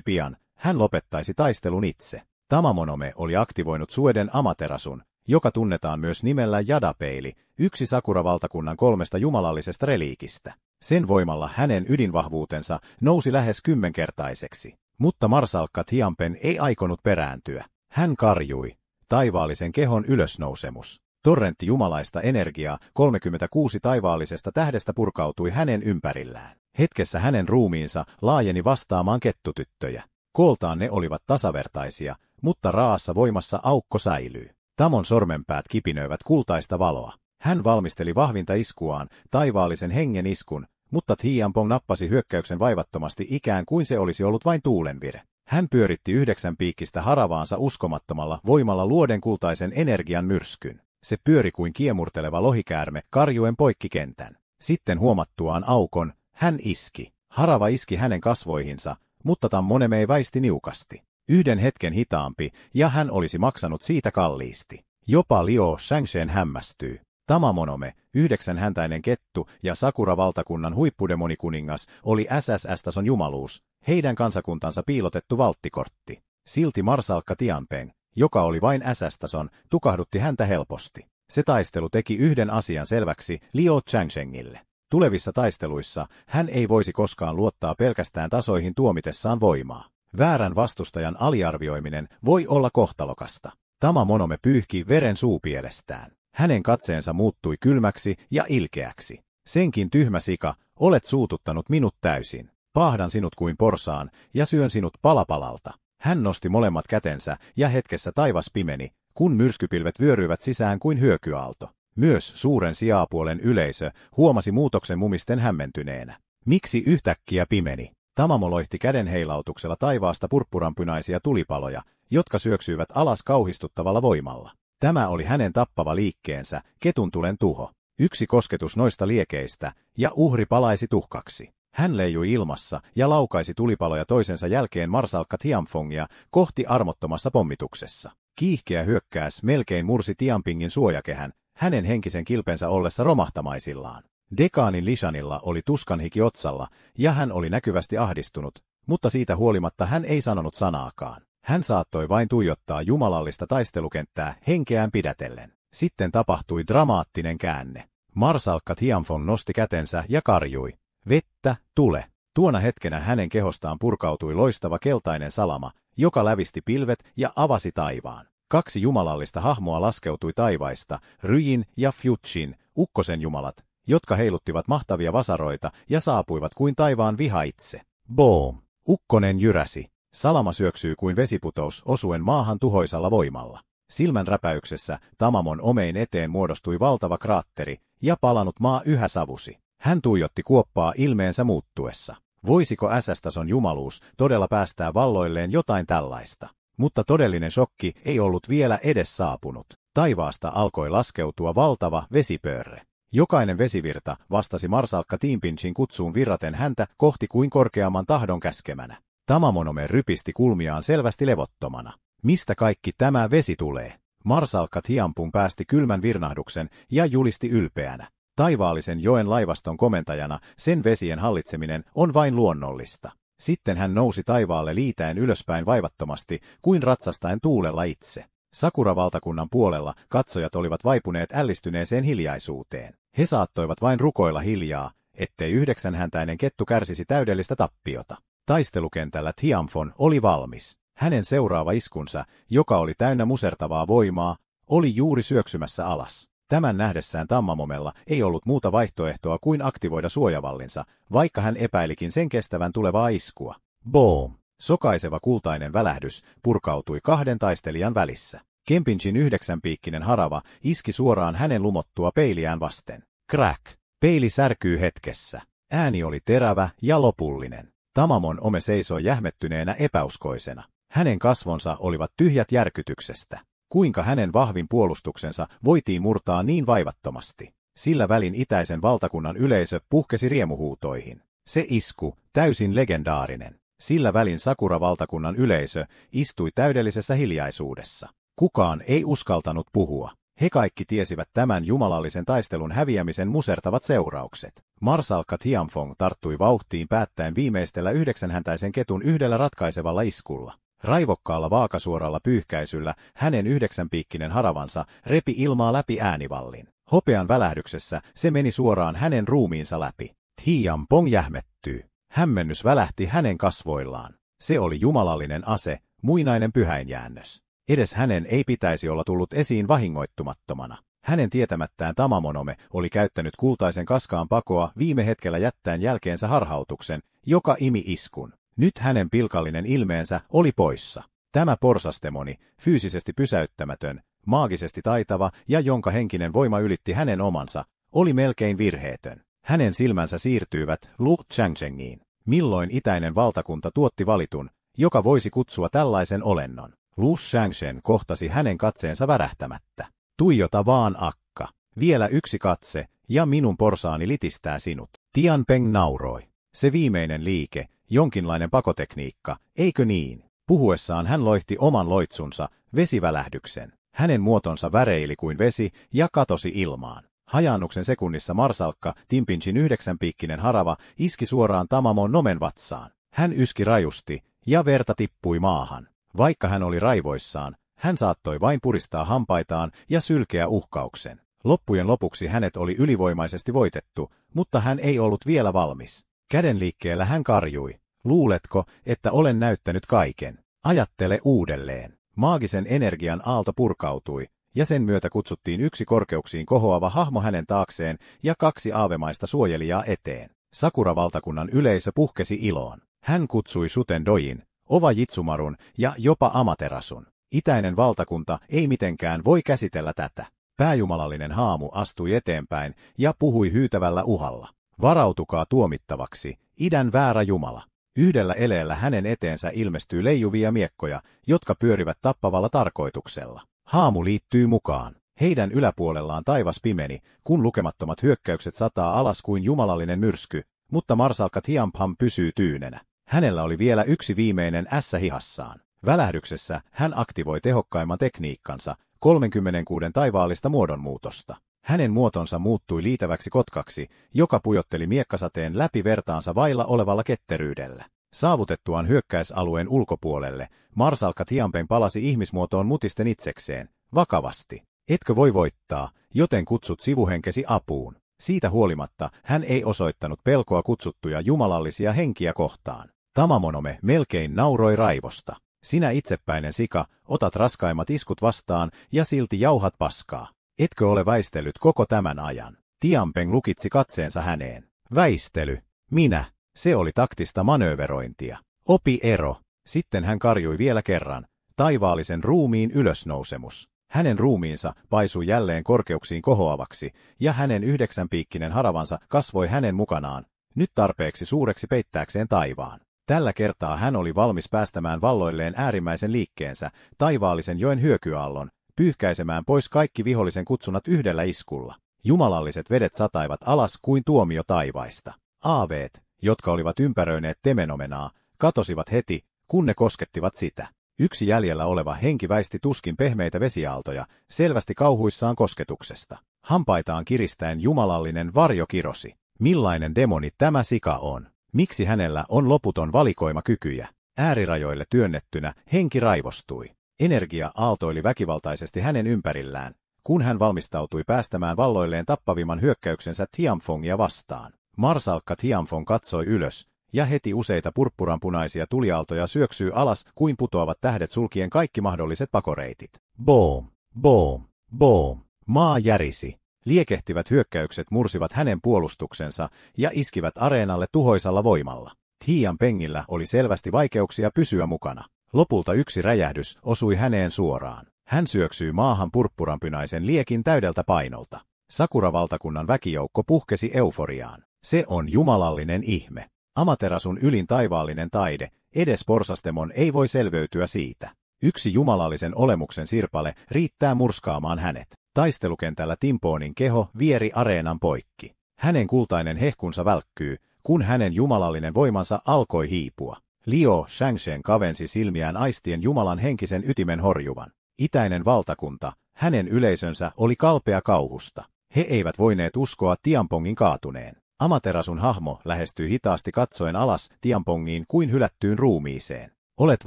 [SPEAKER 1] pian, hän lopettaisi taistelun itse. Tamamonome oli aktivoinut Sueden Amaterasun, joka tunnetaan myös nimellä Jadapeili, yksi Sakura-valtakunnan 3 jumalallisesta reliikistä. Sen voimalla hänen ydinvahvuutensa nousi lähes 10-kertaiseksi. Mutta marsalkka Tianpeng ei aikonut perääntyä. Hän karjui. Taivaallisen kehon ylösnousemus. Torrentti jumalaista energiaa 36 taivaallisesta tähdestä purkautui hänen ympärillään. Hetkessä hänen ruumiinsa laajeni vastaamaan kettutyttöjä. Kooltaan ne olivat tasavertaisia, mutta raassa voimassa aukko säilyy. Tamon sormenpäät kipinöivät kultaista valoa. Hän valmisteli vahvinta iskuaan, taivaallisen hengen iskun, mutta Tianpong nappasi hyökkäyksen vaivattomasti ikään kuin se olisi ollut vain tuulenvire. Hän pyöritti 9 piikkistä haravaansa uskomattomalla voimalla luoden kultaisen energian myrskyn. Se pyöri kuin kiemurteleva lohikäärme karjuen poikki kentän. Sitten huomattuaan aukon, hän iski. Harava iski hänen kasvoihinsa, mutta Tammonome väisti niukasti. Yhden hetken hitaampi, ja hän olisi maksanut siitä kalliisti. Jopa Liu Shangshen hämmästyy. Tamamonome, 9-häntäinen kettu ja Sakura-valtakunnan huippudemonikuningas, oli SSS-tason jumaluus, heidän kansakuntansa piilotettu valttikortti. Silti marsalkka Tianpeng, joka oli vain SS-tason, tukahdutti häntä helposti. Se taistelu teki yhden asian selväksi Liu Shangshengille. Tulevissa taisteluissa hän ei voisi koskaan luottaa pelkästään tasoihin tuomitessaan voimaa. Väärän vastustajan aliarvioiminen voi olla kohtalokasta. Tamamonome pyyhki veren suupielestään. Hänen katseensa muuttui kylmäksi ja ilkeäksi. Senkin tyhmä sika, olet suututtanut minut täysin. Paahdan sinut kuin porsaan ja syön sinut palapalalta. Hän nosti molemmat kätensä ja hetkessä taivas pimeni, kun myrskypilvet vyöryivät sisään kuin hyökyaalto. Myös suuren sijaapuolen yleisö huomasi muutoksen mumisten hämmentyneenä. Miksi yhtäkkiä pimeni? Tamamo loihti käden heilautuksella taivaasta purppuranpunaisia tulipaloja, jotka syöksyivät alas kauhistuttavalla voimalla. Tämä oli hänen tappava liikkeensä, ketuntulen tuho. Yksi kosketus noista liekeistä, ja uhri palaisi tuhkaksi. Hän leijui ilmassa ja laukaisi tulipaloja toisensa jälkeen marsalkka Tianfongia kohti armottomassa pommituksessa. Kiihkeä hyökkäys melkein mursi Tianpingin suojakehän, hänen henkisen kilpensä ollessa romahtamaisillaan. Dekaanin Lishanilla oli tuskanhiki otsalla, ja hän oli näkyvästi ahdistunut, mutta siitä huolimatta hän ei sanonut sanaakaan. Hän saattoi vain tuijottaa jumalallista taistelukenttää henkeään pidätellen. Sitten tapahtui dramaattinen käänne. Marsalkka Tianfeng nosti kätensä ja karjui. Vettä, tule! Tuona hetkenä hänen kehostaan purkautui loistava keltainen salama, joka lävisti pilvet ja avasi taivaan. 2 jumalallista hahmoa laskeutui taivaista, Ryjin ja Fjutchin, ukkosen jumalat, jotka heiluttivat mahtavia vasaroita ja saapuivat kuin taivaan viha itse. Boom! Ukkonen jyräsi. Salama syöksyi kuin vesiputous osuen maahan tuhoisalla voimalla. Silmän räpäyksessä Tamamon omein eteen muodostui valtava kraatteri, ja palanut maa yhä savusi. Hän tuijotti kuoppaa ilmeensä muuttuessa. Voisiko SS-tason jumaluus todella päästää valloilleen jotain tällaista? Mutta todellinen shokki ei ollut vielä edes saapunut. Taivaasta alkoi laskeutua valtava vesipöörre. Jokainen vesivirta vastasi marsalkka Tianpinchin kutsuun virraten häntä kohti kuin korkeamman tahdon käskemänä. Tamamonome rypisti kulmiaan selvästi levottomana. Mistä kaikki tämä vesi tulee? Marsalkka Tianping päästi kylmän virnahduksen ja julisti ylpeänä. Taivaallisen joen laivaston komentajana sen vesien hallitseminen on vain luonnollista. Sitten hän nousi taivaalle liitäen ylöspäin vaivattomasti kuin ratsastaen tuulella itse. Sakura-valtakunnan puolella katsojat olivat vaipuneet ällistyneeseen hiljaisuuteen. He saattoivat vain rukoilla hiljaa, ettei 9-häntäinen kettu kärsisi täydellistä tappiota. Taistelukentällä Tianfeng oli valmis. Hänen seuraava iskunsa, joka oli täynnä musertavaa voimaa, oli juuri syöksymässä alas. Tämän nähdessään Tamamomella ei ollut muuta vaihtoehtoa kuin aktivoida suojavallinsa, vaikka hän epäilikin sen kestävän tulevaa iskua. Boom! Sokaiseva kultainen välähdys purkautui 2 taistelijan välissä. Kempinchin 9-piikkinen harava iski suoraan hänen lumottua peiliään vasten. Crack! Peili särkyy hetkessä. Ääni oli terävä ja lopullinen. Tamamon ome seisoi jähmettyneenä epäuskoisena. Hänen kasvonsa olivat tyhjät järkytyksestä. Kuinka hänen vahvin puolustuksensa voitiin murtaa niin vaivattomasti? Sillä välin itäisen valtakunnan yleisö puhkesi riemuhuutoihin. Se isku, täysin legendaarinen. Sillä välin Sakura-valtakunnan yleisö istui täydellisessä hiljaisuudessa. Kukaan ei uskaltanut puhua. He kaikki tiesivät tämän jumalallisen taistelun häviämisen musertavat seuraukset. Marsalkka Tianfeng tarttui vauhtiin päättäen viimeistellä 9-häntäisen ketun yhdellä ratkaisevalla iskulla. Raivokkaalla vaakasuoralla pyyhkäisyllä hänen 9-piikkinen haravansa repi ilmaa läpi äänivallin. Hopean välähdyksessä se meni suoraan hänen ruumiinsa läpi. Tianping jähmettyy. Hämmennys välähti hänen kasvoillaan. Se oli jumalallinen ase, muinainen pyhäinjäännös. Edes hänen ei pitäisi olla tullut esiin vahingoittumattomana. Hänen tietämättään Tamamonome oli käyttänyt kultaisen kaskaan pakoa viime hetkellä jättäen jälkeensä harhautuksen, joka imi iskun. Nyt hänen pilkallinen ilmeensä oli poissa. Tämä porsastemoni, fyysisesti pysäyttämätön, maagisesti taitava ja jonka henkinen voima ylitti hänen omansa, oli melkein virheetön. Hänen silmänsä siirtyivät Lu Changchengiin. Milloin itäinen valtakunta tuotti valitun, joka voisi kutsua tällaisen olennon? Lu Changchen kohtasi hänen katseensa värähtämättä. Tuijota vaan, akka. Vielä yksi katse, ja minun porsaani litistää sinut. Tianping nauroi. Se viimeinen liike, jonkinlainen pakotekniikka, eikö niin? Puhuessaan hän loihti oman loitsunsa, vesivälähdyksen. Hänen muotonsa väreili kuin vesi ja katosi ilmaan. Hajaannuksen sekunnissa marsalkka Tianpinchin 9-piikkinen harava iski suoraan Tamamon nomen vatsaan. Hän yski rajusti, ja verta tippui maahan. Vaikka hän oli raivoissaan, hän saattoi vain puristaa hampaitaan ja sylkeä uhkauksen. Loppujen lopuksi hänet oli ylivoimaisesti voitettu, mutta hän ei ollut vielä valmis. Kädenliikkeellä hän karjui. Luuletko, että olen näyttänyt kaiken? Ajattele uudelleen. Maagisen energian aalto purkautui, ja sen myötä kutsuttiin yksi korkeuksiin kohoava hahmo hänen taakseen ja 2 aavemaista suojelijaa eteen. Sakura-valtakunnan yleisö puhkesi iloon. Hän kutsui Shuten Dojin, Ova Jitsumarun ja jopa Amaterasun. Itäinen valtakunta ei mitenkään voi käsitellä tätä. Pääjumalallinen haamu astui eteenpäin ja puhui hyytävällä uhalla. Varautukaa tuomittavaksi, idän väärä jumala. Yhdellä eleellä hänen eteensä ilmestyy leijuvia miekkoja, jotka pyörivät tappavalla tarkoituksella. Haamu liittyy mukaan. Heidän yläpuolellaan taivas pimeni, kun lukemattomat hyökkäykset sataa alas kuin jumalallinen myrsky, mutta marsalkka Tianping pysyy tyynenä. Hänellä oli vielä yksi viimeinen ässä hihassaan. Välähdyksessä hän aktivoi tehokkaimman tekniikkansa, 36 taivaallista muodonmuutosta. Hänen muotonsa muuttui liitäväksi kotkaksi, joka pujotteli miekkasateen läpi vertaansa vailla olevalla ketteryydellä. Saavutettuaan hyökkäysalueen ulkopuolelle, marsalkka Tianpeng palasi ihmismuotoon mutisten itsekseen, vakavasti. Etkö voi voittaa, joten kutsut sivuhenkesi apuun. Siitä huolimatta hän ei osoittanut pelkoa kutsuttuja jumalallisia henkiä kohtaan. Tamamonome melkein nauroi raivosta. Sinä itsepäinen sika, otat raskaimmat iskut vastaan ja silti jauhat paskaa. Etkö ole väistellyt koko tämän ajan? Tianpeng lukitsi katseensa häneen. Väistely. Minä. Se oli taktista manööverointia. Opi ero. Sitten hän karjui vielä kerran. Taivaallisen ruumiin ylösnousemus. Hänen ruumiinsa paisui jälleen korkeuksiin kohoavaksi, ja hänen 9-piikkinen haravansa kasvoi hänen mukanaan, nyt tarpeeksi suureksi peittääkseen taivaan. Tällä kertaa hän oli valmis päästämään valloilleen äärimmäisen liikkeensä, taivaallisen joen hyökyaallon, pyyhkäisemään pois kaikki vihollisen kutsunat yhdellä iskulla. Jumalalliset vedet sataivat alas kuin tuomio taivaista. Aaveet, jotka olivat ympäröineet Temenomenaa, katosivat heti, kun ne koskettivat sitä. Yksi jäljellä oleva henki väisti tuskin pehmeitä vesiaaltoja, selvästi kauhuissaan kosketuksesta. Hampaitaan kiristäen jumalallinen varjo kirosi. Millainen demoni tämä sika on? Miksi hänellä on loputon valikoima kykyjä? Äärirajoille työnnettynä henki raivostui. Energia aaltoili väkivaltaisesti hänen ympärillään, kun hän valmistautui päästämään valloilleen tappavimman hyökkäyksensä Tianfongia vastaan. Marsalkka Tianfong katsoi ylös, ja heti useita purppuranpunaisia tuliaaltoja syöksyy alas kuin putoavat tähdet sulkien kaikki mahdolliset pakoreitit. Boom, boom, boom. Maa järisi. Liekehtivät hyökkäykset mursivat hänen puolustuksensa ja iskivät areenalle tuhoisalla voimalla. Tianpengillä oli selvästi vaikeuksia pysyä mukana. Lopulta yksi räjähdys osui häneen suoraan. Hän syöksyi maahan purppuranpunaisen liekin täydeltä painolta. Sakura-valtakunnan väkijoukko puhkesi euforiaan. Se on jumalallinen ihme. Amaterasun ylin taivaallinen taide, edes porsastemon ei voi selveytyä siitä. Yksi jumalallisen olemuksen sirpale riittää murskaamaan hänet. Taistelukentällä Timpoonin keho vieri areenan poikki. Hänen kultainen hehkunsa välkkyy, kun hänen jumalallinen voimansa alkoi hiipua. Liu Shangshen kavensi silmiään aistien jumalan henkisen ytimen horjuvan. Itäinen valtakunta, hänen yleisönsä oli kalpea kauhusta. He eivät voineet uskoa Tianpongin kaatuneen. Amaterasun hahmo lähestyi hitaasti katsoen alas Tianpongiin kuin hylättyyn ruumiiseen. Olet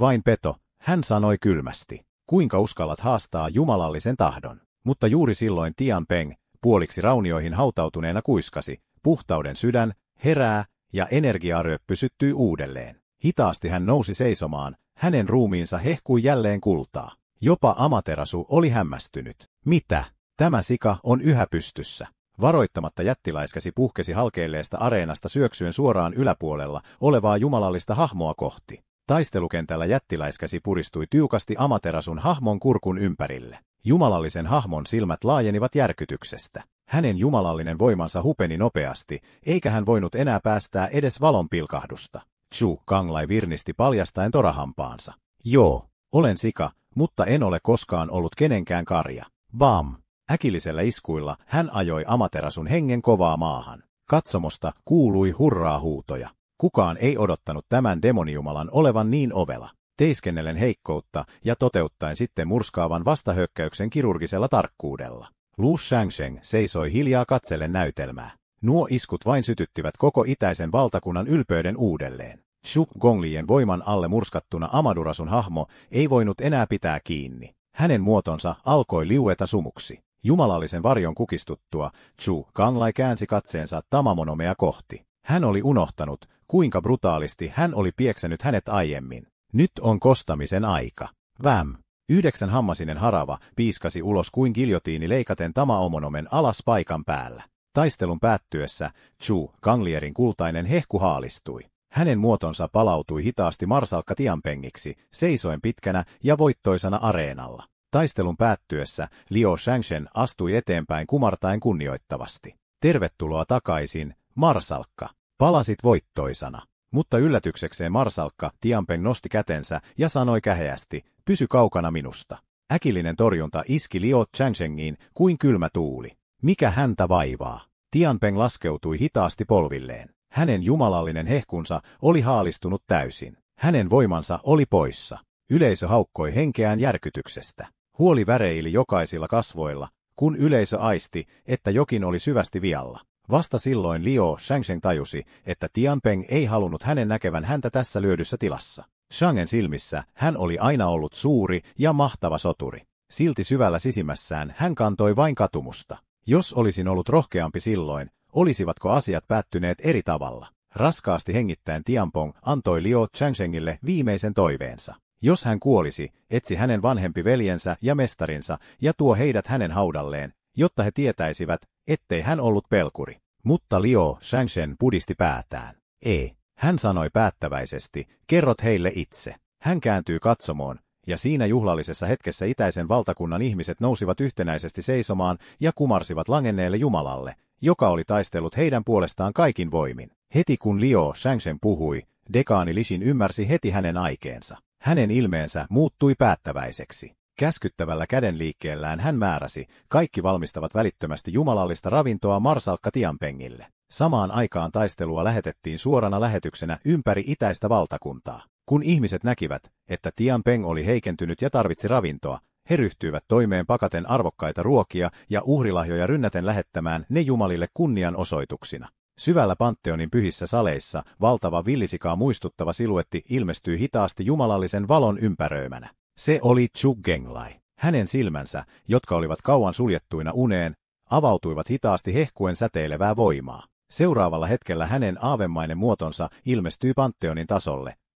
[SPEAKER 1] vain peto, hän sanoi kylmästi. Kuinka uskallat haastaa jumalallisen tahdon? Mutta juuri silloin Tianpeng, puoliksi raunioihin hautautuneena kuiskasi, puhtauden sydän, herää, ja energiaryöppy syttyi uudelleen. Hitaasti hän nousi seisomaan, hänen ruumiinsa hehkui jälleen kultaa. Jopa Amaterasu oli hämmästynyt. Mitä? Tämä sika on yhä pystyssä. Varoittamatta jättiläiskäsi puhkesi halkeilleesta areenasta syöksyen suoraan yläpuolella olevaa jumalallista hahmoa kohti. Taistelukentällä jättiläiskäsi puristui tiukasti Amaterasun hahmon kurkun ympärille. Jumalallisen hahmon silmät laajenivat järkytyksestä. Hänen jumalallinen voimansa hupeni nopeasti, eikä hän voinut enää päästää edes valon pilkahdusta. Chu Kanglai virnisti paljastaen torahampaansa. Joo, olen sika, mutta en ole koskaan ollut kenenkään karja. Bam! Äkillisellä iskuilla hän ajoi Amaterasun hengen kovaa maahan. Katsomosta kuului hurraa-huutoja. Kukaan ei odottanut tämän demonijumalan olevan niin ovela. Teiskennellen heikkoutta ja toteuttaen sitten murskaavan vastahyökkäyksen kirurgisella tarkkuudella. Lu Shangsheng seisoi hiljaa katsellen näytelmää. Nuo iskut vain sytyttivät koko itäisen valtakunnan ylpeyden uudelleen. Shu Gonglien voiman alle murskattuna Amaterasun hahmo ei voinut enää pitää kiinni. Hänen muotonsa alkoi liueta sumuksi. Jumalallisen varjon kukistuttua, Chu Kanglai käänsi katseensa Tamamonomea kohti. Hän oli unohtanut, kuinka brutaalisti hän oli pieksänyt hänet aiemmin. Nyt on kostamisen aika. Väm! 9-hammasinen harava piiskasi ulos kuin giljotiini leikaten Tamamonomen alas paikan päällä. Taistelun päättyessä Chu Kanglierin kultainen hehku haalistui. Hänen muotonsa palautui hitaasti marsalkka Tianpengiksi, seisoen pitkänä ja voittoisana areenalla. Taistelun päättyessä Liu Shangshen astui eteenpäin kumartaen kunnioittavasti. Tervetuloa takaisin, marsalkka. Palasit voittoisana. Mutta yllätyksekseen marsalkka Tianpeng nosti kätensä ja sanoi käheästi, pysy kaukana minusta. Äkillinen torjunta iski Liu Shangsheniin kuin kylmä tuuli. Mikä häntä vaivaa? Tianpeng laskeutui hitaasti polvilleen. Hänen jumalallinen hehkunsa oli haalistunut täysin. Hänen voimansa oli poissa. Yleisö haukkoi henkeään järkytyksestä. Huoli väreili jokaisilla kasvoilla, kun yleisö aisti, että jokin oli syvästi vialla. Vasta silloin Liu Shangsheng tajusi, että Tianpeng ei halunnut hänen näkevän häntä tässä lyödyssä tilassa. Shangen silmissä hän oli aina ollut suuri ja mahtava soturi. Silti syvällä sisimmässään hän kantoi vain katumusta. Jos olisin ollut rohkeampi silloin, olisivatko asiat päättyneet eri tavalla? Raskaasti hengittäen Tianpeng antoi Liu Shangshengille viimeisen toiveensa. Jos hän kuolisi, etsi hänen vanhempi veljensä ja mestarinsa ja tuo heidät hänen haudalleen, jotta he tietäisivät, ettei hän ollut pelkuri. Mutta Liu Shangsheng pudisti päätään. Ei, hän sanoi päättäväisesti, kerrot heille itse. Hän kääntyi katsomoon, ja siinä juhlallisessa hetkessä itäisen valtakunnan ihmiset nousivat yhtenäisesti seisomaan ja kumarsivat langenneelle Jumalalle, joka oli taistellut heidän puolestaan kaikin voimin. Heti kun Liu Shangsheng puhui, dekaani Lishin ymmärsi heti hänen aikeensa. Hänen ilmeensä muuttui päättäväiseksi. Käskyttävällä kädenliikkeellään hän määräsi, kaikki valmistavat välittömästi jumalallista ravintoa marsalkka Tianpengille. Samaan aikaan taistelua lähetettiin suorana lähetyksenä ympäri itäistä valtakuntaa. Kun ihmiset näkivät, että Tianpeng oli heikentynyt ja tarvitsi ravintoa, he ryhtyivät toimeen pakaten arvokkaita ruokia ja uhrilahjoja rynnäten lähettämään ne jumalille kunnianosoituksina. Syvällä Pantheonin pyhissä saleissa valtava villisikaa muistuttava siluetti ilmestyi hitaasti jumalallisen valon ympäröimänä. Se oli Zhuge Genglai. Hänen silmänsä, jotka olivat kauan suljettuina uneen, avautuivat hitaasti hehkuen säteilevää voimaa. Seuraavalla hetkellä hänen aavemainen muotonsa ilmestyi Pantheonin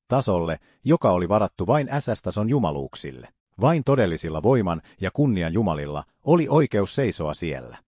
[SPEAKER 1] tasolle, joka oli varattu vain SS-tason jumaluuksille. Vain todellisilla voiman ja kunnian jumalilla oli oikeus seisoa siellä.